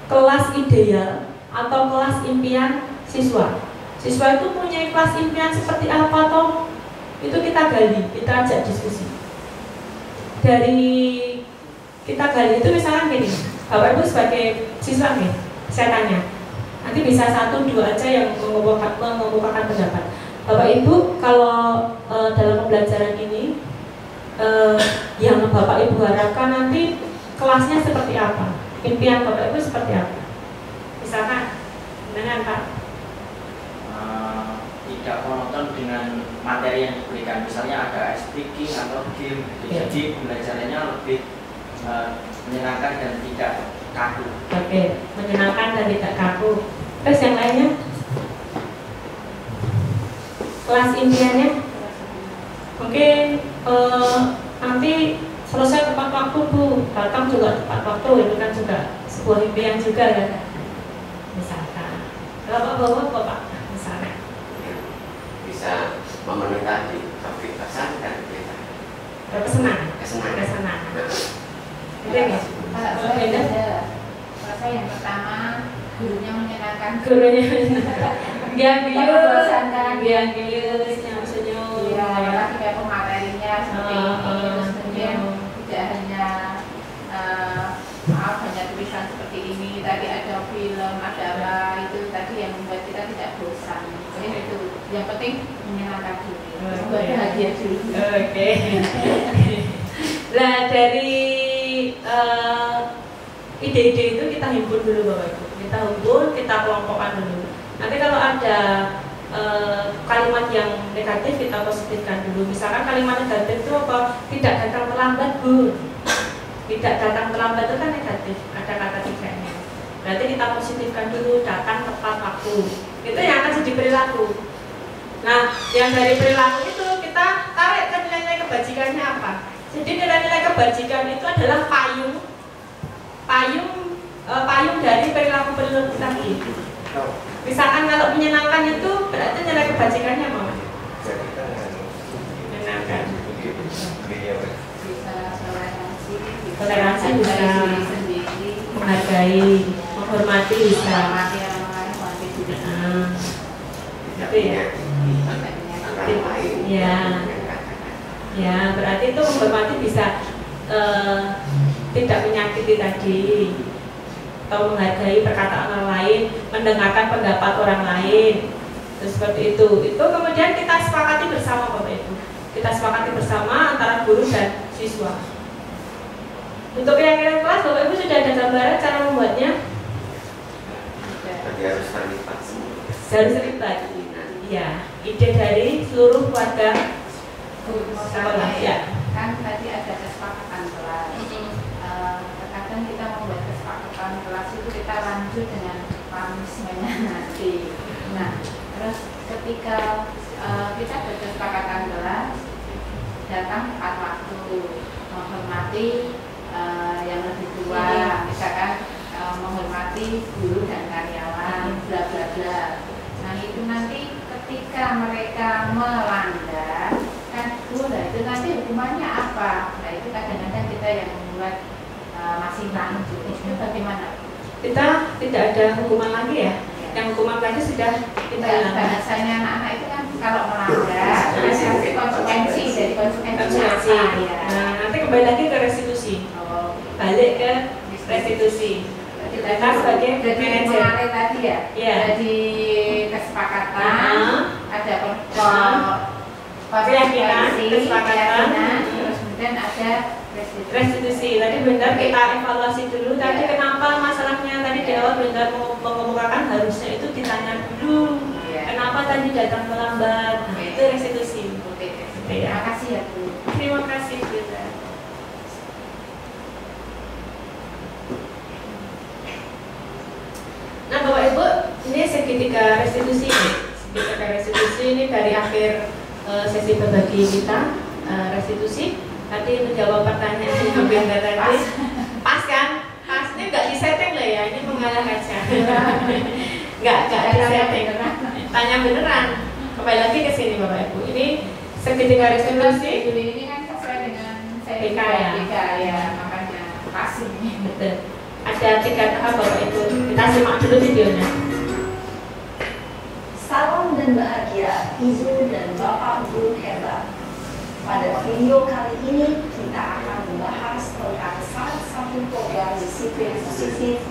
kelas ideal atau kelas impian siswa. Siswa itu punya kelas impian seperti apa toh? Itu kita gali, kita ajak diskusi. Dari kita gali itu misalkan gini, Bapak Ibu sebagai siswa nih, saya tanya, nanti bisa 1-2 aja yang mengemukakan pendapat. Bapak Ibu, kalau dalam pembelajaran ini yang Bapak Ibu harapkan nanti kelasnya seperti apa? Impian Bapak Ibu seperti apa? Misalkan dengan Pak tidak monoton dengan materi yang diberikan, misalnya ada speaking atau game, jadi pembelajarannya lebih menyenangkan dan tidak kaku. Oke, menyenangkan dan tidak kaku. Terus yang lainnya? Kelas impiannya? Mungkin nanti selesai tepat waktu Bu, datang juga tepat waktu, itu kan juga sebuah impian juga ya. Misalkan, kalau Bapak misalnya bisa memenuhi tadi kebebasan dan kesenangan. Itu ya? Rasa yang pertama gurunya menyenangkan. Yang senyum. Iya, apalagi kayak pematerinya seperti ini. Terus kemudian tidak hanya hanya tulisan seperti ini. Tadi ada film, ada apa itu tadi yang membuat kita tidak bosan. Jadi itu yang penting menyenangkan diri. Buat bahagia dulu. Oke. Nah dari ide-ide itu kita himpun dulu Bapak Ibu. Kita kelompokkan dulu. Nanti kalau ada kalimat yang negatif kita positifkan dulu. Misalkan kalimat negatif itu apa? Tidak datang terlambat Bu. Tidak datang terlambat itu kan negatif. Ada kata tiganya. Berarti kita positifkan dulu, datang tepat waktu. Itu yang akan jadi perilaku. Nah, yang dari perilaku itu kita tarik ke nilai-nilai kebajikannya apa? Jadi nilai-nilai kebajikan itu adalah payung dari perilaku-perilaku tadi. Misalkan kalau menyenangkan itu berarti nilai kebajikannya mau? Menyenangkan. Toleransi bisa, menghargai, menghormati bisa. Itu ya. Ya, berarti itu menghormati bisa tidak menyakiti tadi, atau menghargai perkataan orang lain, mendengarkan pendapat orang lain, terus seperti itu. Itu kemudian kita sepakati bersama Bapak Ibu. Kita sepakati bersama antara guru dan siswa. Untuk keyakinan kelas Bapak Ibu sudah ada gambaran cara membuatnya? Tapi harus terlibat semua. Harus terlibat. Iya. Ide dari seluruh keluarga sekolah. Ya. Kan tadi ada kesepakatan kelas. Terkadang kita membuat kesepakatan kelas itu kita lanjut dengan punishment-nya nanti. Nah, terus ketika kita berkesepakatan kelas, datang tepat waktu, menghormati yang lebih tua, misalkan menghormati guru dan karyawan, bla bla bla. Nah itu nanti ketika mereka melanggar, kan itu nanti hukumannya apa? Nah itu kadang-kadang kita yang membuat masih lanjut. Itu bagaimana? Kita tidak ada hukuman lagi ya? Yang hukuman tadi sudah kita hilangkan. Bahasanya anak-anak itu kan kalau melanggar, nanti konsekuensi dari konsekuensi. Nah nanti kembali lagi ke restitusi. Balik ke restitusi. Kita sebagai manajer tadi ya. Jadi kesepakatan, ada keyakinan, kesepakatan, terus kemudian ada restitusi. Tadi benar kita evaluasi dulu. Tadi kenapa masalahnya tadi di awal benar mengemukakan harusnya itu ditanya dulu. Kenapa tadi datang terlambat? Nah, itu restitusi. Terima kasih ya Bu. Terima kasih Bu. Nah Bapak Ibu, ini segitiga restitusi. Segitiga restitusi ini dari akhir sesi berbagi kita restitusi. Tadi menjawab pertanyaan yang benda tadi. Pas kan? Pas, ini nggak disetting loh ya, ini mengalah aja. Nggak disetting. Tanya beneran. Kembali lagi ke sini Bapak Ibu. Ini segitiga restitusi. Ini kan sesuai dengan BK ya, makanya pas ini. Betul. Ada 3 tahap Bapak Ibu. Kita simak dulu videonya. Salam dan bahagia Ibu dan Bapak Guru hebat. Pada video kali ini kita akan membahas tentang salah satu program disiplin positif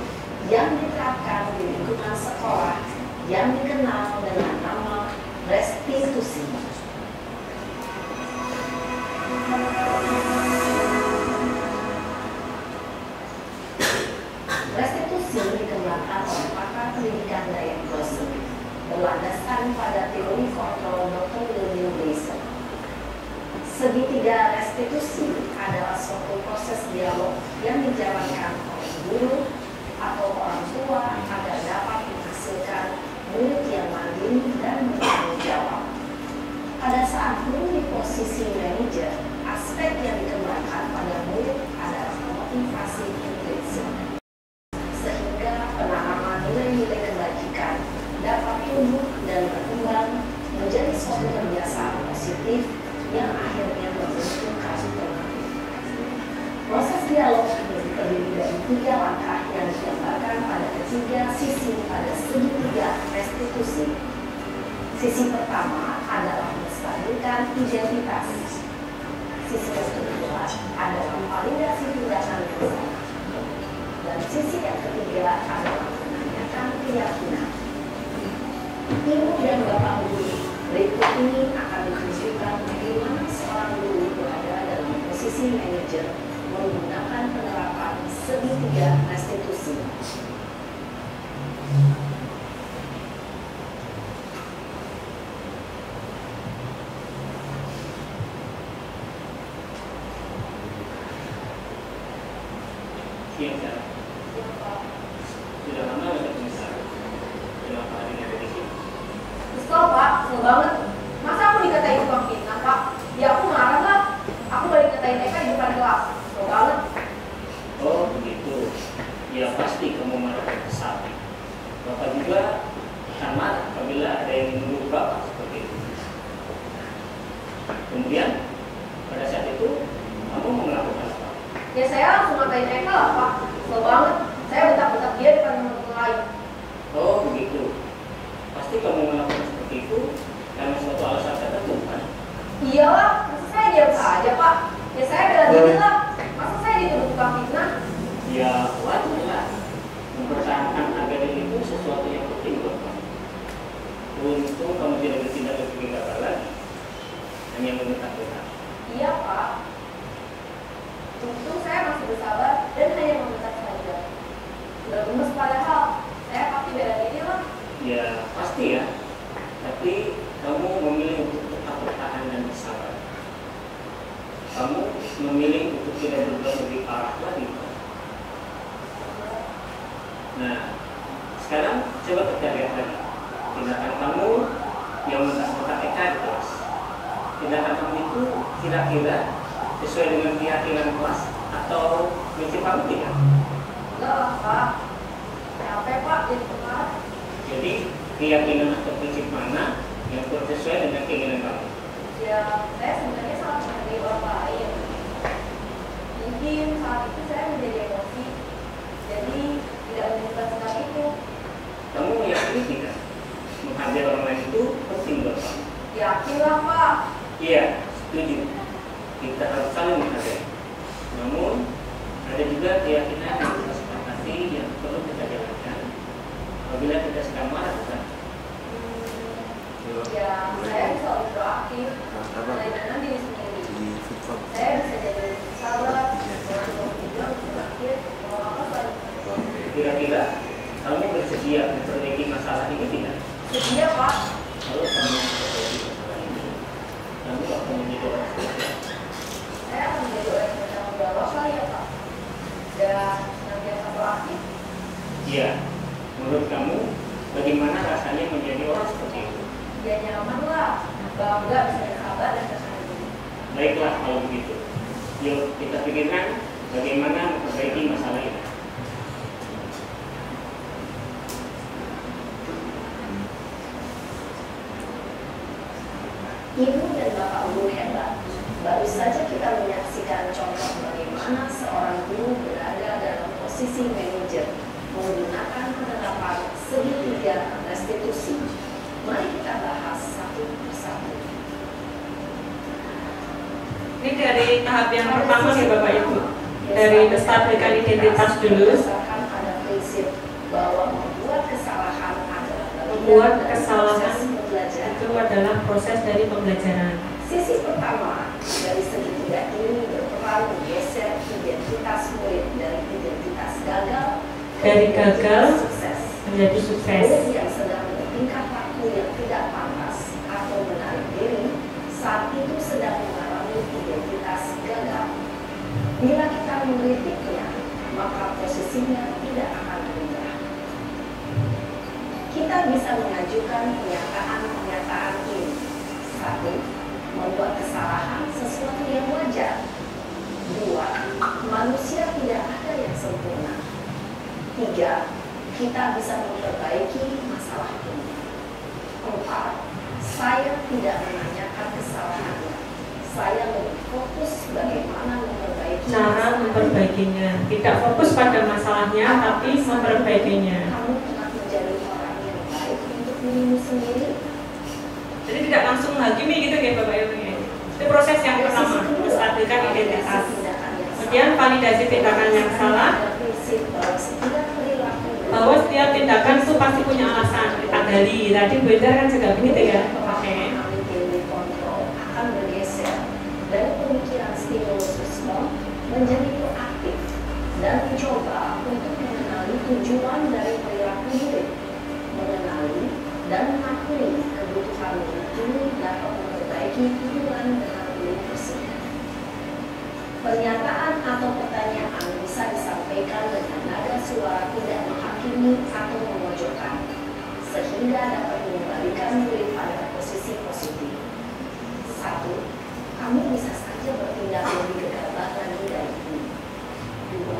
yang diterapkan di lingkungan sekolah yang dikenal dengan nama restitusi. Restitusi dikembangkan oleh pakar pendidikan Diane Glosser berlandaskan pada teori kontrol Dr. William Gleason. Segitiga restitusi adalah suatu proses dialog yang dijalankan oleh guru atau orang tua agar dapat menghasilkan murid yang mandiri dan bertanggung jawab. Pada saat guru di posisi manajer, aspek yang dikembangkan pada murid adalah motivasi intrinsik, sehingga penanaman nilai-nilai kebajikan dapat tumbuh dan berkembang menjadi suatu kebiasaan positif yang akhirnya membentuk karakter. Proses dialog ini terdiri dari 3 langkah yang digambarkan pada ketiga sisi pada segitiga restitusi. Sisi pertama adalah menstabilkan identitas. Sisi yang kedua adalah validasi tindakan yang salah. Dan sisi yang ketiga adalah menanyakan keyakinan. Ibu dan bapak guru, berikut ini akan ditunjukkan bagaimana seorang guru berada dalam posisi manajer menggunakan penerapan segitiga restitusi. Sudah lama sudah besar. Kenapa hari ini ada di sini? Kesel Pak, kesel banget. Masa aku dikatain tukang fitnah Pak? Ya aku marah lah. Aku balik katain mereka di depan kelas. Kesel banget. Oh begitu. Ya pasti kamu marah dan kesal. Bapak juga akan marah apabila ada yang menuduh Bapak seperti itu. Kemudian pada saat itu kamu mau melakukan apa? Ya saya langsung ngatain mereka lah Pak. Kesel banget. Saya bentak-bentak dia depan teman-teman lain. Oh begitu. Pasti kamu melakukan seperti itu karena suatu alasan tertentu kan? Iyalah, masa saya diam saja Pak? Ya saya bela diri lah. Masa saya dituduh tukang fitnah? Ya wajar lah. Mempertahankan agama itu sesuatu yang penting buat kamu. Untung kamu tidak bertindak lebih gagal lagi. Hanya membentak-bentak. Iya Pak. Untung saya masih bersabar dan hanya membentak saja. Sudah gemes padahal. Saya pasti bela diri lah. Ya pasti ya. Tapi kamu memilih untuk tetap bertahan dan bersabar. Kamu memilih untuk tidak berbuat lebih parah lagi. Nah, sekarang coba kita lihat lagi tindakan kamu yang mentak-mentak Eka di kelas. Tindakan kamu itu kira-kira sesuai dengan keyakinan kelas atau prinsip kamu tidak? Enggak lah Pak. Capek Pak jadi perkara. Jadi keyakinan atau prinsip mana yang sesuai dengan keinginan kamu? Ya, saya sebenarnya sangat menghargai orang lain. Mungkin saat itu saya menjadi emosi, jadi tidak menyimpan sikap itu. Kamu meyakini tidak? Menghargai orang lain itu penting buat kamu? Yakin lah Pak. Iya, setuju. Kita harus saling menghargai. Namun ada juga keyakinan yang kita sepakati yang perlu kita jalankan apabila kita sedang marah, bukan? Ya, saya bisa lebih proaktif, melainkan diri sendiri. Saya bisa jadi lebih sabar, untuk hidup, berakhir, mau apa saja. Kira-kira kamu bersedia memperbaiki masalah ini tidak? Sedia Pak. Kalau kamu memperbaiki masalah ini, kamu akan menjadi orang seperti apa? Saya akan menjadi orang yang bertanggung jawab kali ya Pak. Dan senantiasa proaktif. Iya. Menurut kamu, bagaimana rasanya menjadi orang seperti itu? Ya nyaman lah, bangga bisa bersabar dan percaya diri. Baiklah kalau begitu. Yuk kita pikirkan bagaimana memperbaiki masalah ini. Ibu dan bapak guru hebat. Baru saja kita menyaksikan contoh bagaimana seorang guru berada dalam posisi manajer menggunakan penerapan segitiga restitusi. Mari kita bahas satu persatu. Ini dari tahap yang pertama nih Bapak Ibu. Dari menstabilkan identitas dulu. Berdasarkan pada prinsip bahwa membuat kesalahan adalah itu adalah proses dari pembelajaran. Sisi pertama dari segitiga ini berperan menggeser identitas murid dari identitas gagal dari gagal sukses. menjadi sukses. Murid yang sedang bertingkah laku yang tidak pantas atau menarik diri saat itu sedang mengalami identitas gagal. Bila kita mengkritiknya, maka posisinya tidak akan berubah. Kita bisa mengajukan pernyataan ini. 1. Membuat kesalahan sesuatu yang wajar. 2. Manusia tidak ada yang sempurna. 3. Kita bisa memperbaiki masalah ini. 4. Saya tidak menanyakan kesalahannya. Saya lebih fokus bagaimana memperbaiki Cara memperbaikinya, tidak fokus pada masalahnya, tapi memperbaikinya. Kamu telah menjadi orang yang baik untuk dirimu sendiri. Jadi tidak langsung menghakimi gitu ya Bapak Ibu. Itu proses yang pertama, menstabilkan identitas. Kemudian validasi tindakan yang salah, bahwa setiap tindakan itu pasti punya alasan. Kita gali. Tadi Bu Eder kan juga begitu ya. Oke. Akan bergeser dari pemikiran stimulus respon menjadi proaktif dan mencoba untuk mengenali tujuan dari perilaku murid, mengenali dan mengakui kebutuhan murid ini dapat memperbaiki hubungan dengan murid tersebut. Pernyataan atau pertanyaan bisa disampaikan dengan nada suara tidak menghakimi atau memojokkan, sehingga dapat mengembalikan murid pada posisi positif. 1. Kamu bisa saja bertindak lebih gegabah lagi dari ini. 2.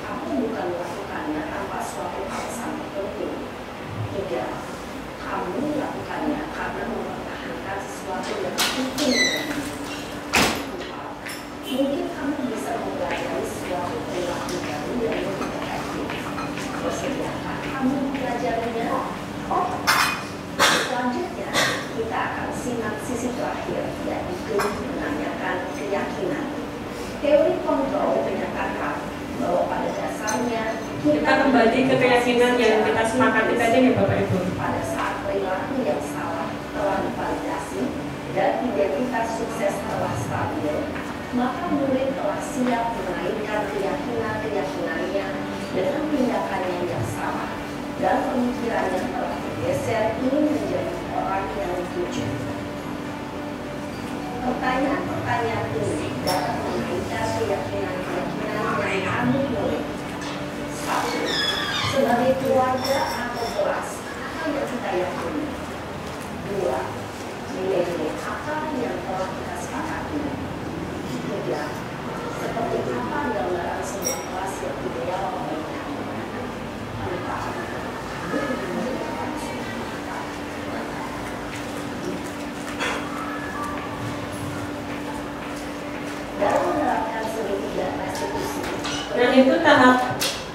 Kamu bukan melakukannya tanpa suatu alasan tertentu. 3. Kamu melakukannya karena mempertahankan sesuatu yang penting bagimu. 4. Mungkin kamu bisa mempelajari suatu perilaku baru yang lebih efektif. Persediakan kamu mempelajarinya. Selanjutnya, kita akan simak sisi terakhir, yaitu menanyakan keyakinan. Teori kontrol menyatakan bahwa pada dasarnya Kita kembali ke keyakinan yang kita sepakati tadi ya Bapak Ibu. Pada saat perilaku yang salah telah divalidasi dan identitas sukses telah stabil, maka murid telah siap mengaitkan keyakinan-keyakinannya dengan tindakannya yang salah dan pemikirannya telah bergeser ingin menjadi orang yang dituju. Pertanyaan-pertanyaan ini dapat mengaitkan keyakinan-keyakinan yang kamu murid. 1. Sebagai keluarga atau kelas, apa yang kita yakini? 2. Nilai-nilai apa yang telah kita sepakati? 3. Seperti apa gambaran sebuah kelas yang ideal bagi kamu? 4. Dalam menerapkan segitiga restitusi. Dan itu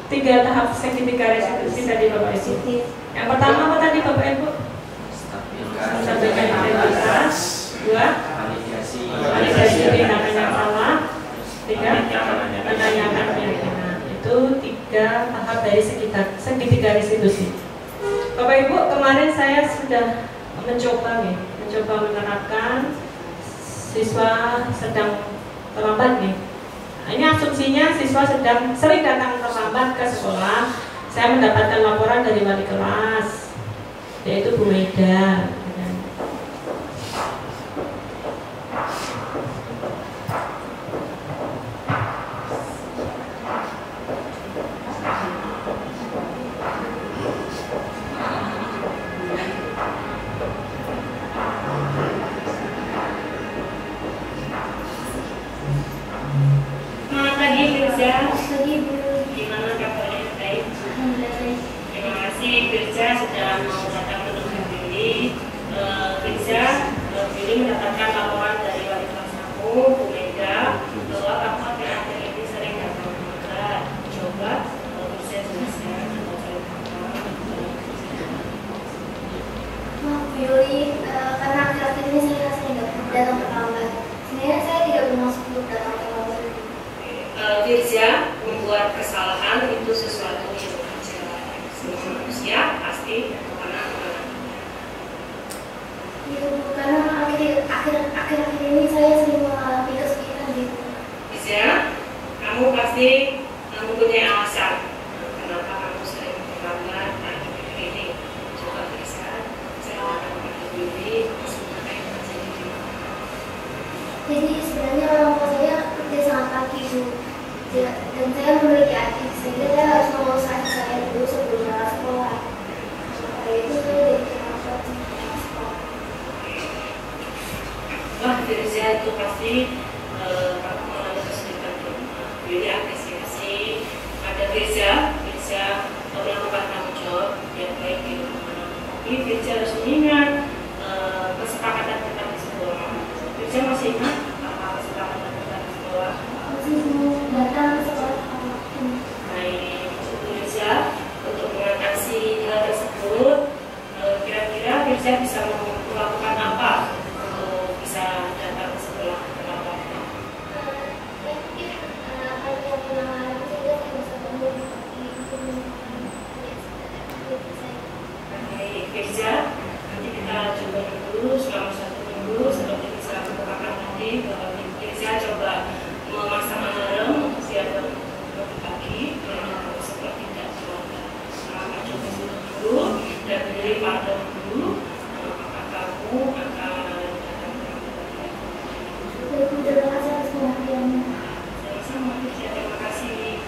tiga tahap segitiga restitusi tadi Bapak Ibu. Yang pertama apa tadi Bapak Ibu? Menstabilkan identitas. 2. Validasi tindakan yang salah. 3. Menanyakan keyakinan. Itu 3 tahap dari segitiga restitusi. Bapak Ibu, kemarin saya sudah mencoba menerapkan siswa sedang terlambat nih. Ini asumsinya siswa sering datang terlambat ke sekolah. Saya mendapatkan laporan dari wali kelas, yaitu Bu Maida. Gimana kabarnya? Baik. Terima kasih Firza sudah mau datang menemui Billy. Firza, Billy mendapatkan laporan dari wali kelas kamu, Bu Mega, bahwa kamu akhir-akhir ini sering datang terlambat. Coba Firza jelaskan atau ceritakan. Maaf Billy, karena akhir-akhir ini saya sering datang terlambat. Sebenarnya saya tidak bermaksud untuk datang terlambat. Firza, membuat kesalahan itu sesuatu yang wajar. Semua manusia pasti kemana-mana. Iya Bu, karena akhir-akhir ini saya sering mengalami kesulitan gitu. Firza, kamu pasti mempunyai alasan kenapa kamu sehingga saya harus mengurus adik saya dulu sebelum berangkat sekolah. Maka itu saya jadi terlambat sekolah. Wah, Firza itu pasti kamu mengalami kesulitan jadi apresiasi. Ada Firza melakukan tanggung jawab yang baik di rumah. Tapi Firza harus mengingat kesepakatan kita di sekolah. Firza masih ingat apa kesepakatan kita di sekolah? Masih mau datang ke sekolah. Baik, Firza untuk mengatasi hal tersebut, kira-kira Firza bisa melakukan apa untuk bisa datang ke sekolah? Firza, nanti kita coba dulu selama 1 minggu seperti bisa katakan tadi bahwa Firza coba memasang alarm biar pagi dan seperti tidak keluarga. Nah, coba dulu dan beri pada dulu apakah kamu akan datang ke Terima kasih atas perhatiannya. sama-sama, terima kasih.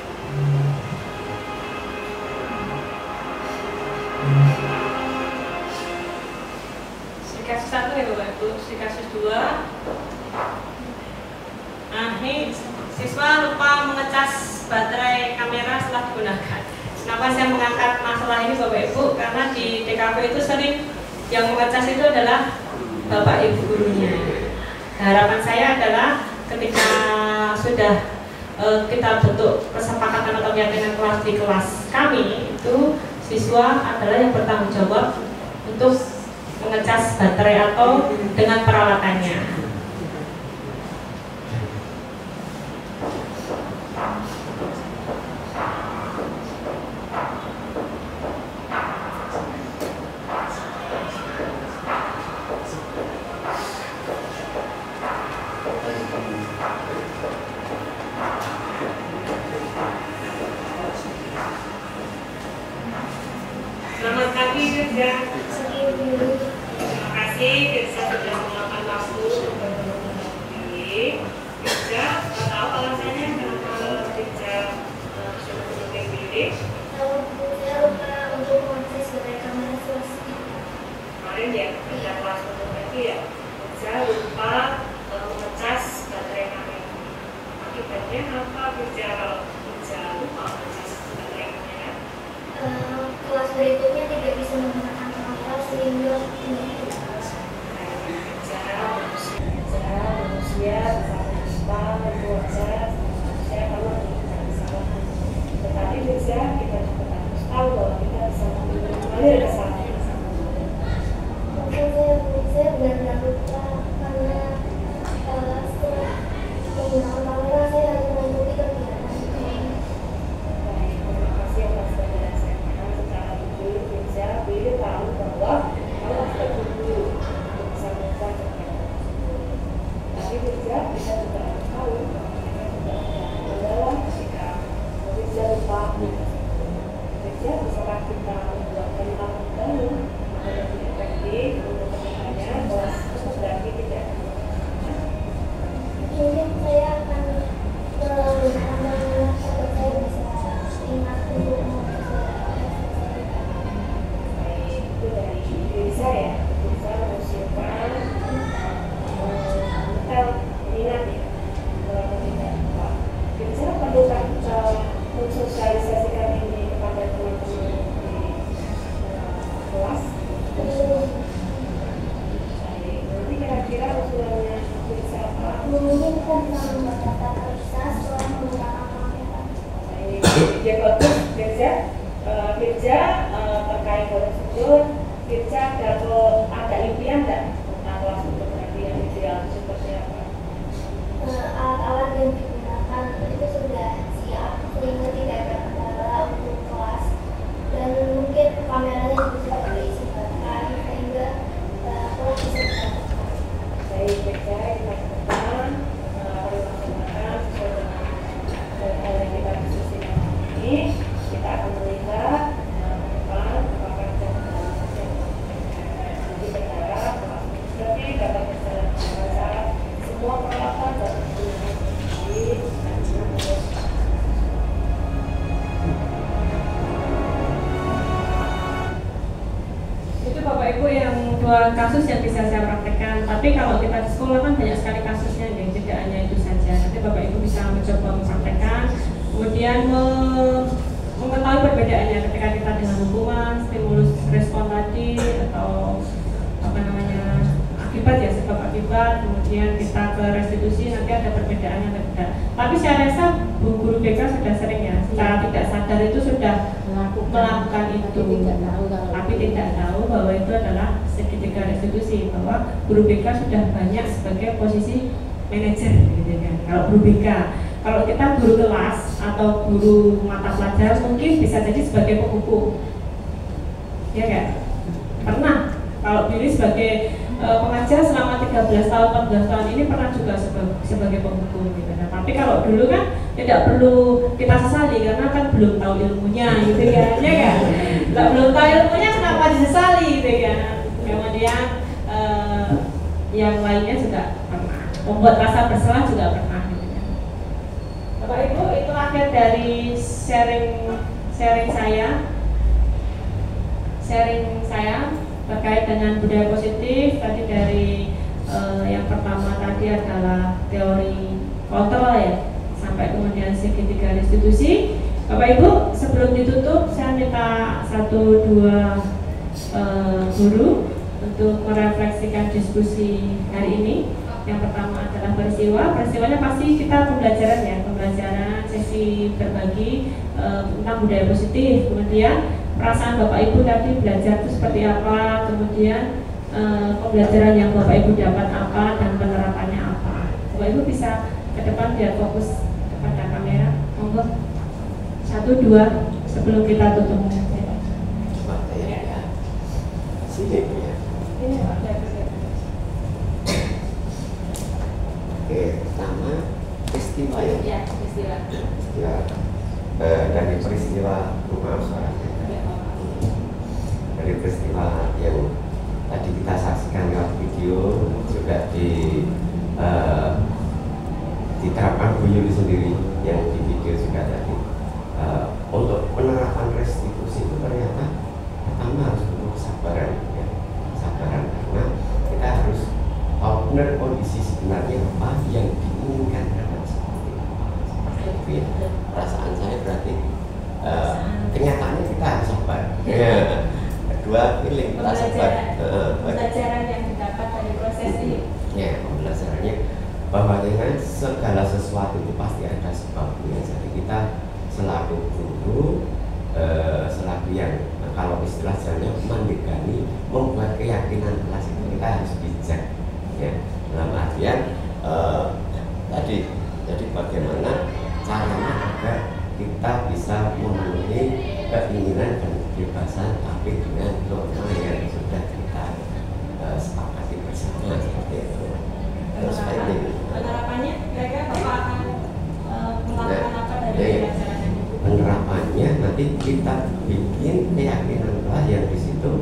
Kasus 1 ya Bapak Ibu, di kasus 2 ini siswa lupa mengecas baterai kamera setelah digunakan. Kenapa saya mengangkat masalah ini Bapak Ibu? Karena di TKP itu sering yang mengecas itu adalah Bapak Ibu gurunya. Harapan saya adalah ketika sudah kita bentuk kesepakatan atau keyakinan kelas di kelas kami, itu siswa adalah yang bertanggung jawab untuk mengecas baterai atau dengan peralatannya. Selamat pagi Firza. Terima kasih Firza sudah meluangkan waktu untuk bertemu dengan Firza. Tahu alasannya kenapa Firza sudah menutup diri? Saya lupa untuk mengakses baterai kamera selesai. Kemarin ya, Firza kelas 1 lagi ya. Firza lupa mengecas baterai kamera. Akibatnya apa Firza kalau Firza lupa mengecas baterai kamera? Kelas berikutnya tidak bisa menggunakan kamera sehingga manusia bisa berkuasa saya kalau kita kesalahan, tetapi bisa kita juga harus tahu bahwa kita bisa kembali ke kesalahan. Saya benar-benar lupa karena setelah menggunakan kamera saya harus mengikuti kegiatan. Baik, terima kasih atas penjelasannya. Secara jujur bisa beliau tahu bahwa kalau kita dulu untuk bisa melakukan kegiatan, tapi bisa juga harus tahu bahwa kita juga mendalam ketika bisa lupa. Bisa kita membuat kalimat baru yang lebih efektif untuk kedepannya, bahwa itu berarti tidak. Mungkin saya akan menambah atau saya bisa ingat dulu Baik, itu dari diri saya bisa mengusulkan mental minat ya kalau tidak lupa. Bisa perlu kita mensosialisasikan ini kepada teman-teman di kelas. Baik, nanti kira-kira usulannya bisa apa? mungkin kita bisa membuat data terpisah setelah menggunakan kamera. Baik, dia bagus, Firza. Firza terkait hal tersebut, Firza ada impian nggak tentang kelas untuk nanti yang ideal seperti apa? Alat-alat yang digunakan itu sudah siap sehingga tidak ada kendala untuk kelas dan mungkin kameranya juga sudah diisi baterai sehingga kelas bisa berjalan. Baik, Firza, kita lakukan sesuai dengan hal yang kita diskusikan ini. Kita akan melihat depan apakah ada kendala. Jadi berharap kelas dua kasus yang bisa saya praktekkan. Tapi kalau kita di sekolah kan banyak sekali kasusnya, yang tidak hanya itu saja. Nanti Bapak Ibu bisa mencoba mempraktekkan, kemudian mengetahui perbedaannya ketika kita dengan hukuman, stimulus respon tadi, atau apa namanya, akibat ya, sebab akibat, kemudian kita ke restitusi, nanti ada perbedaannya atau tidak. Tapi saya rasa Bu Guru BK sudah sering ya, secara tidak sadar itu sudah melakukan itu, tapi tidak tahu bahwa itu adalah segitiga restitusi, bahwa Guru BK sudah banyak sebagai posisi manajer gitu kan. Kalau Guru BK, kalau kita guru kelas atau guru mata pelajaran mungkin bisa jadi sebagai penghukum, ya kan? Pernah kalau Billy sebagai pengajar selama 13 tahun, 14 tahun ini pernah juga sebagai penghukum gitu. Nah, tapi kalau dulu kan tidak perlu kita sesali karena kan belum tahu ilmunya gitu kan, ya kan? Belum tahu ilmunya kenapa disesali gitu kan? Kemudian yang lainnya juga pernah, membuat rasa bersalah juga pernah gitu kan. Bapak Ibu, itu akhir dari sharing saya terkait dengan budaya positif. Tadi dari yang pertama tadi adalah teori kontrol ya, sampai kemudian segitiga restitusi. Bapak Ibu, sebelum ditutup saya minta 1-2 guru untuk merefleksikan diskusi hari ini. Yang pertama adalah peristiwanya pasti kita pembelajaran sesi berbagi tentang budaya positif. Kemudian perasaan Bapak Ibu tadi belajar itu seperti apa, kemudian pembelajaran yang Bapak Ibu dapat apa dan penerapannya apa. Bapak Ibu bisa ke depan biar fokus kepada kamera. Monggo 1-2 sebelum kita tutup. Sini ya. Ini ada. Oke, pertama peristiwa ya. Ya, peristiwa. Dari peristiwa rumah suara. Dari peristiwa yang tadi kita saksikan lewat video, juga diterapkan Bu Yuli sendiri yang di video juga tadi. Untuk penerapan restitusi itu ternyata pertama harus butuh kesabaran ya. Kesabaran karena kita harus tahu benar kondisi sebenarnya apa yang diinginkan anak seperti itu ya. Perasaan saya berarti kenyataannya kita harus sabar ya. Kedua, feeling kita sabar. Pembelajaran yang didapat dari proses ini ya, pembelajarannya bahwa dengan segala sesuatu itu pasti ada sebabnya. Jadi kita selaku guru, selaku yang kalau istilah jalannya mendegani, membuat keyakinan kelas itu kita harus bijak ya, dalam artian tadi, jadi bagaimana caranya agar kita bisa memenuhi keinginan dan kebebasan tapi dengan norma yang sudah kita sepakati bersama seperti itu. Terus penerapannya kira-kira Bapak akan melakukan apa dari pembelajaran ini? Penerapannya nanti kita bikin keyakinan kelas yang di situ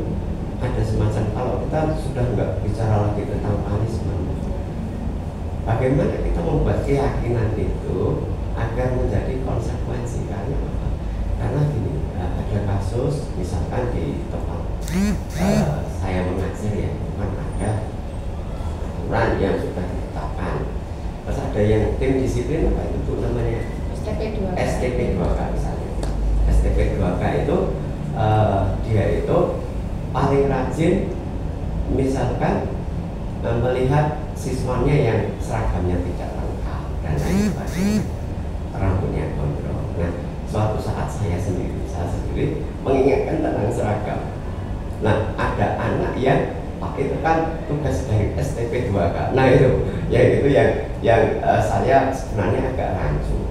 ada semacam, kalau kita sudah nggak bicara lagi tentang punishment, bagaimana kita membuat keyakinan itu agar menjadi konsekuensi. Karena apa? Karena gini, ada kasus misalkan di tempat saya mengajar ya, kan ada aturan yang sudah ditetapkan, terus ada yang tim disiplin apa itu namanya STP 2K misalnya. STP 2K itu dia itu paling rajin misalkan melihat siswanya yang seragamnya tidak lengkap dan lain sebagainya, rambutnya gondrong. Nah, suatu saat saya sendiri mengingatkan tentang seragam. Nah, ada anak yang itu kan tugas dari STP 2K. Nah itu yang saya sebenarnya agak rancu.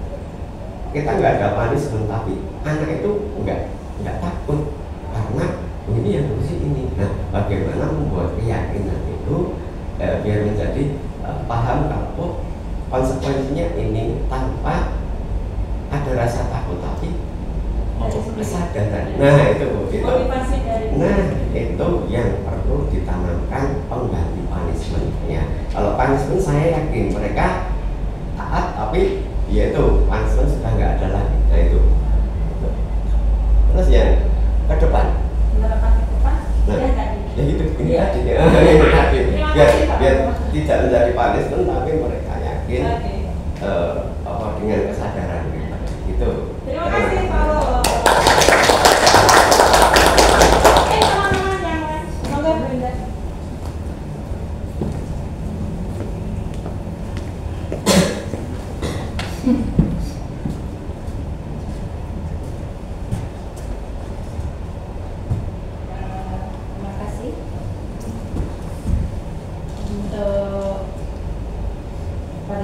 Kita nggak ada punishment, tapi anak itu nggak takut karena ini yang harus ini. Nah, bagaimana membuat keyakinan itu biar menjadi paham kalau konsekuensinya ini tanpa ada rasa takut tapi kesadaran. Nah itu yang perlu ditanamkan pengganti punishment ya. Kalau punishment saya yakin mereka taat, tapi ya itu punishment sudah nggak ada lagi. Nah itu. Terus yang ke depan. Penerapan ke depan. Nah, ya tadi. Ya itu ini ya. tadi ya.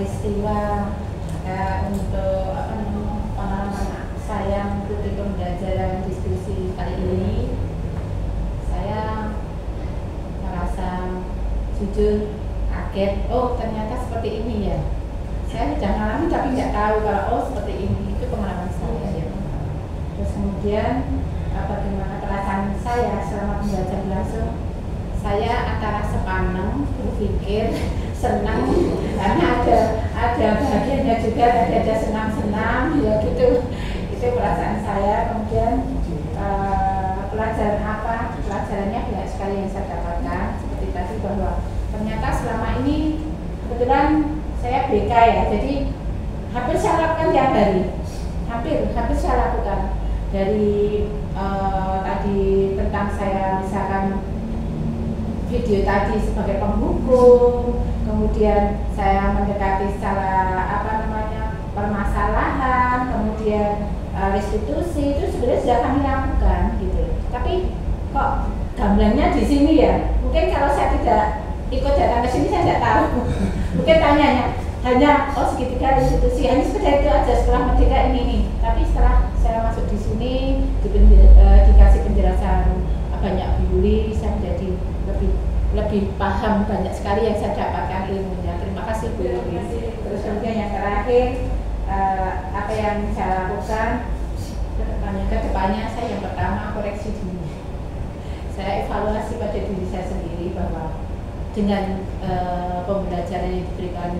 peristiwa untuk pengalaman saya mengikuti pembelajaran diskusi kali ini. Saya merasa jujur kaget, oh ternyata seperti ini ya. Saya sudah mengalami tapi nggak tahu kalau oh seperti ini, itu pengalaman saya ya. Terus kemudian bagaimana perasaan saya selama pembelajaran langsung, saya antara sepaneng berpikir senang karena ada bahagianya juga, ada senang-senang ya gitu. Itu perasaan saya. Kemudian pelajaran apa? Pelajarannya banyak sekali yang saya dapatkan, seperti tadi bahwa ternyata selama ini kebetulan saya BK ya, jadi hampir saya lakukan tiap hari, hampir saya lakukan dari tadi tentang saya misalkan video tadi sebagai penghukum, kemudian saya mendekati secara permasalahan, kemudian restitusi, itu sebenarnya sudah kami lakukan gitu. Tapi kok gambarnya di sini ya? Mungkin kalau saya tidak ikut datang ke sini saya tidak tahu. Mungkin hanya oh segitiga restitusi, hanya sekedar itu aja setelah merdeka ini. Tapi setelah saya masuk di sini dikasih penjelasan banyak Yuli, saya menjadi lebih paham banyak sekali yang saya dapatkan ilmunya. Terima kasih Bu Yuli. Terus kemudian yang terakhir apa yang saya lakukan kedepannya saya yang pertama koreksi diri. Saya evaluasi pada diri saya sendiri bahwa dengan pembelajaran yang diberikan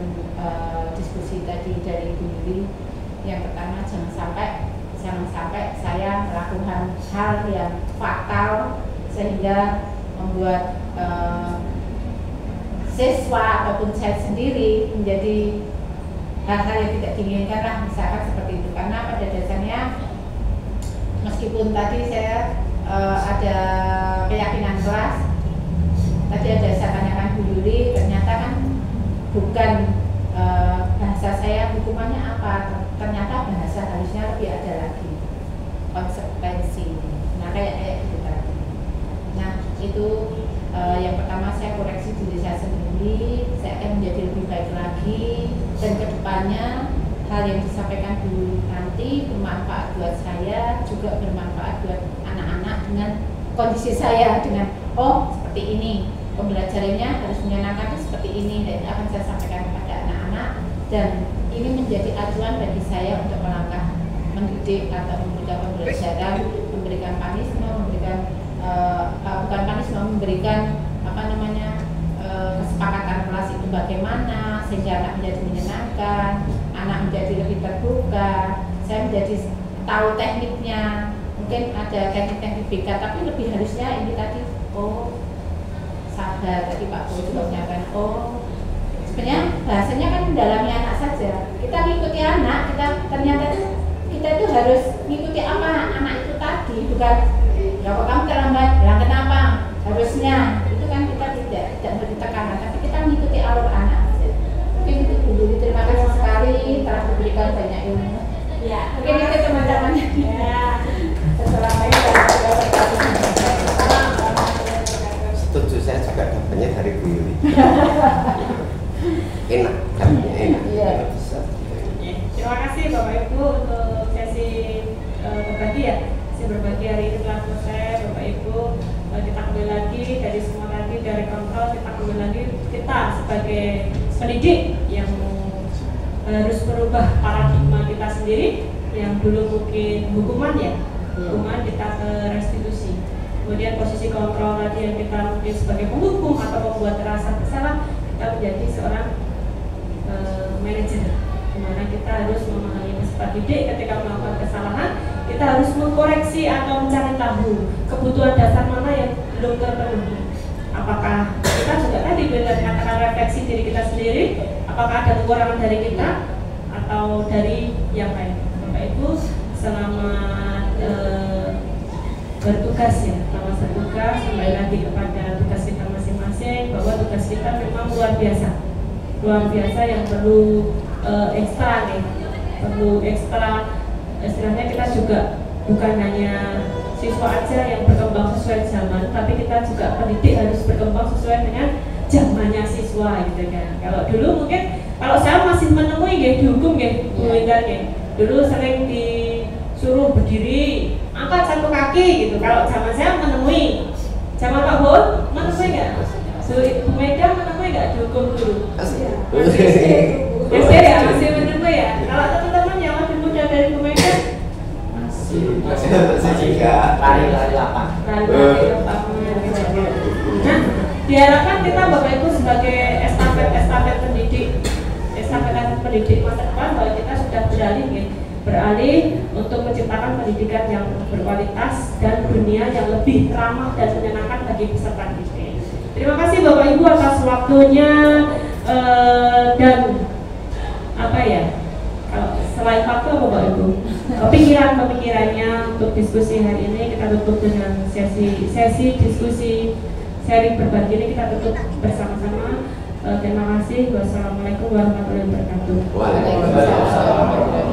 diskusi tadi dari Ibu Yuli, yang pertama jangan sampai saya melakukan hal yang fatal sehingga membuat siswa ataupun saya sendiri menjadi hal-hal yang tidak diinginkan lah, misalkan seperti itu. Karena pada dasarnya meskipun tadi saya ada keyakinan kelas, tadi ada saya tanyakan Bu Yuli, ternyata kan bukan bahasa saya hukumannya apa, ternyata bahasa harusnya lebih ada lagi konsekuensi. Nah kayak gitu tadi. Nah itu yang pertama saya koreksi diri saya sendiri, saya akan menjadi lebih baik lagi, dan kedepannya hal yang disampaikan Bu nanti bermanfaat buat saya, juga bermanfaat buat anak-anak dengan kondisi saya, dengan oh seperti ini pembelajarannya harus menyenangkan seperti ini, dan akan saya sampaikan kepada anak-anak, dan ini menjadi acuan bagi saya untuk melangkah mendidik atau memberikan pembelajaran, memberikan punishment, bukan punishment, memberikan kesepakatan kelas itu bagaimana sehingga anak menjadi menyenangkan, anak menjadi lebih terbuka, saya menjadi tahu tekniknya. Mungkin ada teknik-teknik BK, tapi lebih harusnya ini tadi oh sabar, tadi Pak Bo juga menyampaikan oh sebenarnya bahasanya kan mendalami anak saja, kita ngikuti anak, ternyata kita itu harus ngikuti apa anak itu tadi, bukan ya kok kamu terlambat, bilang kenapa harusnya, itu kan kita tidak beri tekanan, tapi kita mengikuti alur anak saja. Mungkin itu dulu. Terima kasih sekali telah diberikan banyak ilmu ya. Mungkin itu teman-teman ya. Setuju, saya juga dapatnya dari Bu Yuli. Enak, dapatnya enak. Iya. Terima kasih Bapak Ibu untuk sesi berbagi ya. Sesi berbagi hari ini telah selesai Bapak Ibu. Kita kembali lagi dari semua tadi, dari kontrol kita kembali lagi, kita sebagai pendidik yang harus merubah paradigma kita sendiri yang dulu mungkin hukuman ya, hukuman kita ke restitusi. Kemudian posisi kontrol tadi yang kita mungkin sebagai penghukum atau membuat rasa bersalah, kita menjadi seorang manajer, dimana kita harus memahami peserta didik ketika melakukan kesalahan, kita harus mengkoreksi atau mencari tahu kebutuhan dasar mana yang belum terpenuhi. Apakah kita juga tadi benar mengatakan refleksi diri kita sendiri, apakah ada kekurangan dari kita atau dari yang lain. Bapak Ibu selamat bertugas ya, selamat bertugas, kembali lagi kepada tugas kita masing-masing, bahwa tugas kita memang luar biasa yang perlu ekstra nih, perlu ekstra. Istilahnya kita juga bukan hanya siswa aja yang berkembang sesuai zaman, tapi kita juga pendidik harus berkembang sesuai dengan zamannya siswa gitu kan. Kalau dulu mungkin Kalau saya masih menemui nggih dihukum nggih, Bu Winda nggih. Dulu sering disuruh berdiri, angkat satu kaki gitu. Kalau zaman saya menemui, zaman Pak Bun menemui nggak? Bu Mega menemui nggak dihukum dulu? SD ya, masih menemui ya. Kalau teman-teman yang lebih muda dari Bu Mega masih juga lari-lari lapang. Nah, diharapkan kita Bapak Ibu sebagai estafet pendidik masa depan bahwa kita sudah beralih untuk menciptakan pendidikan yang berkualitas dan dunia yang lebih ramah dan menyenangkan bagi peserta didik. Terima kasih Bapak Ibu atas waktunya dan apa ya? Selain waktu Bapak Ibu, pemikirannya untuk diskusi hari ini kita tutup dengan sesi diskusi sharing berbagi ini kita tutup bersama-sama. Terima kasih. Wassalamualaikum warahmatullahi wabarakatuh. Waalaikumsalam.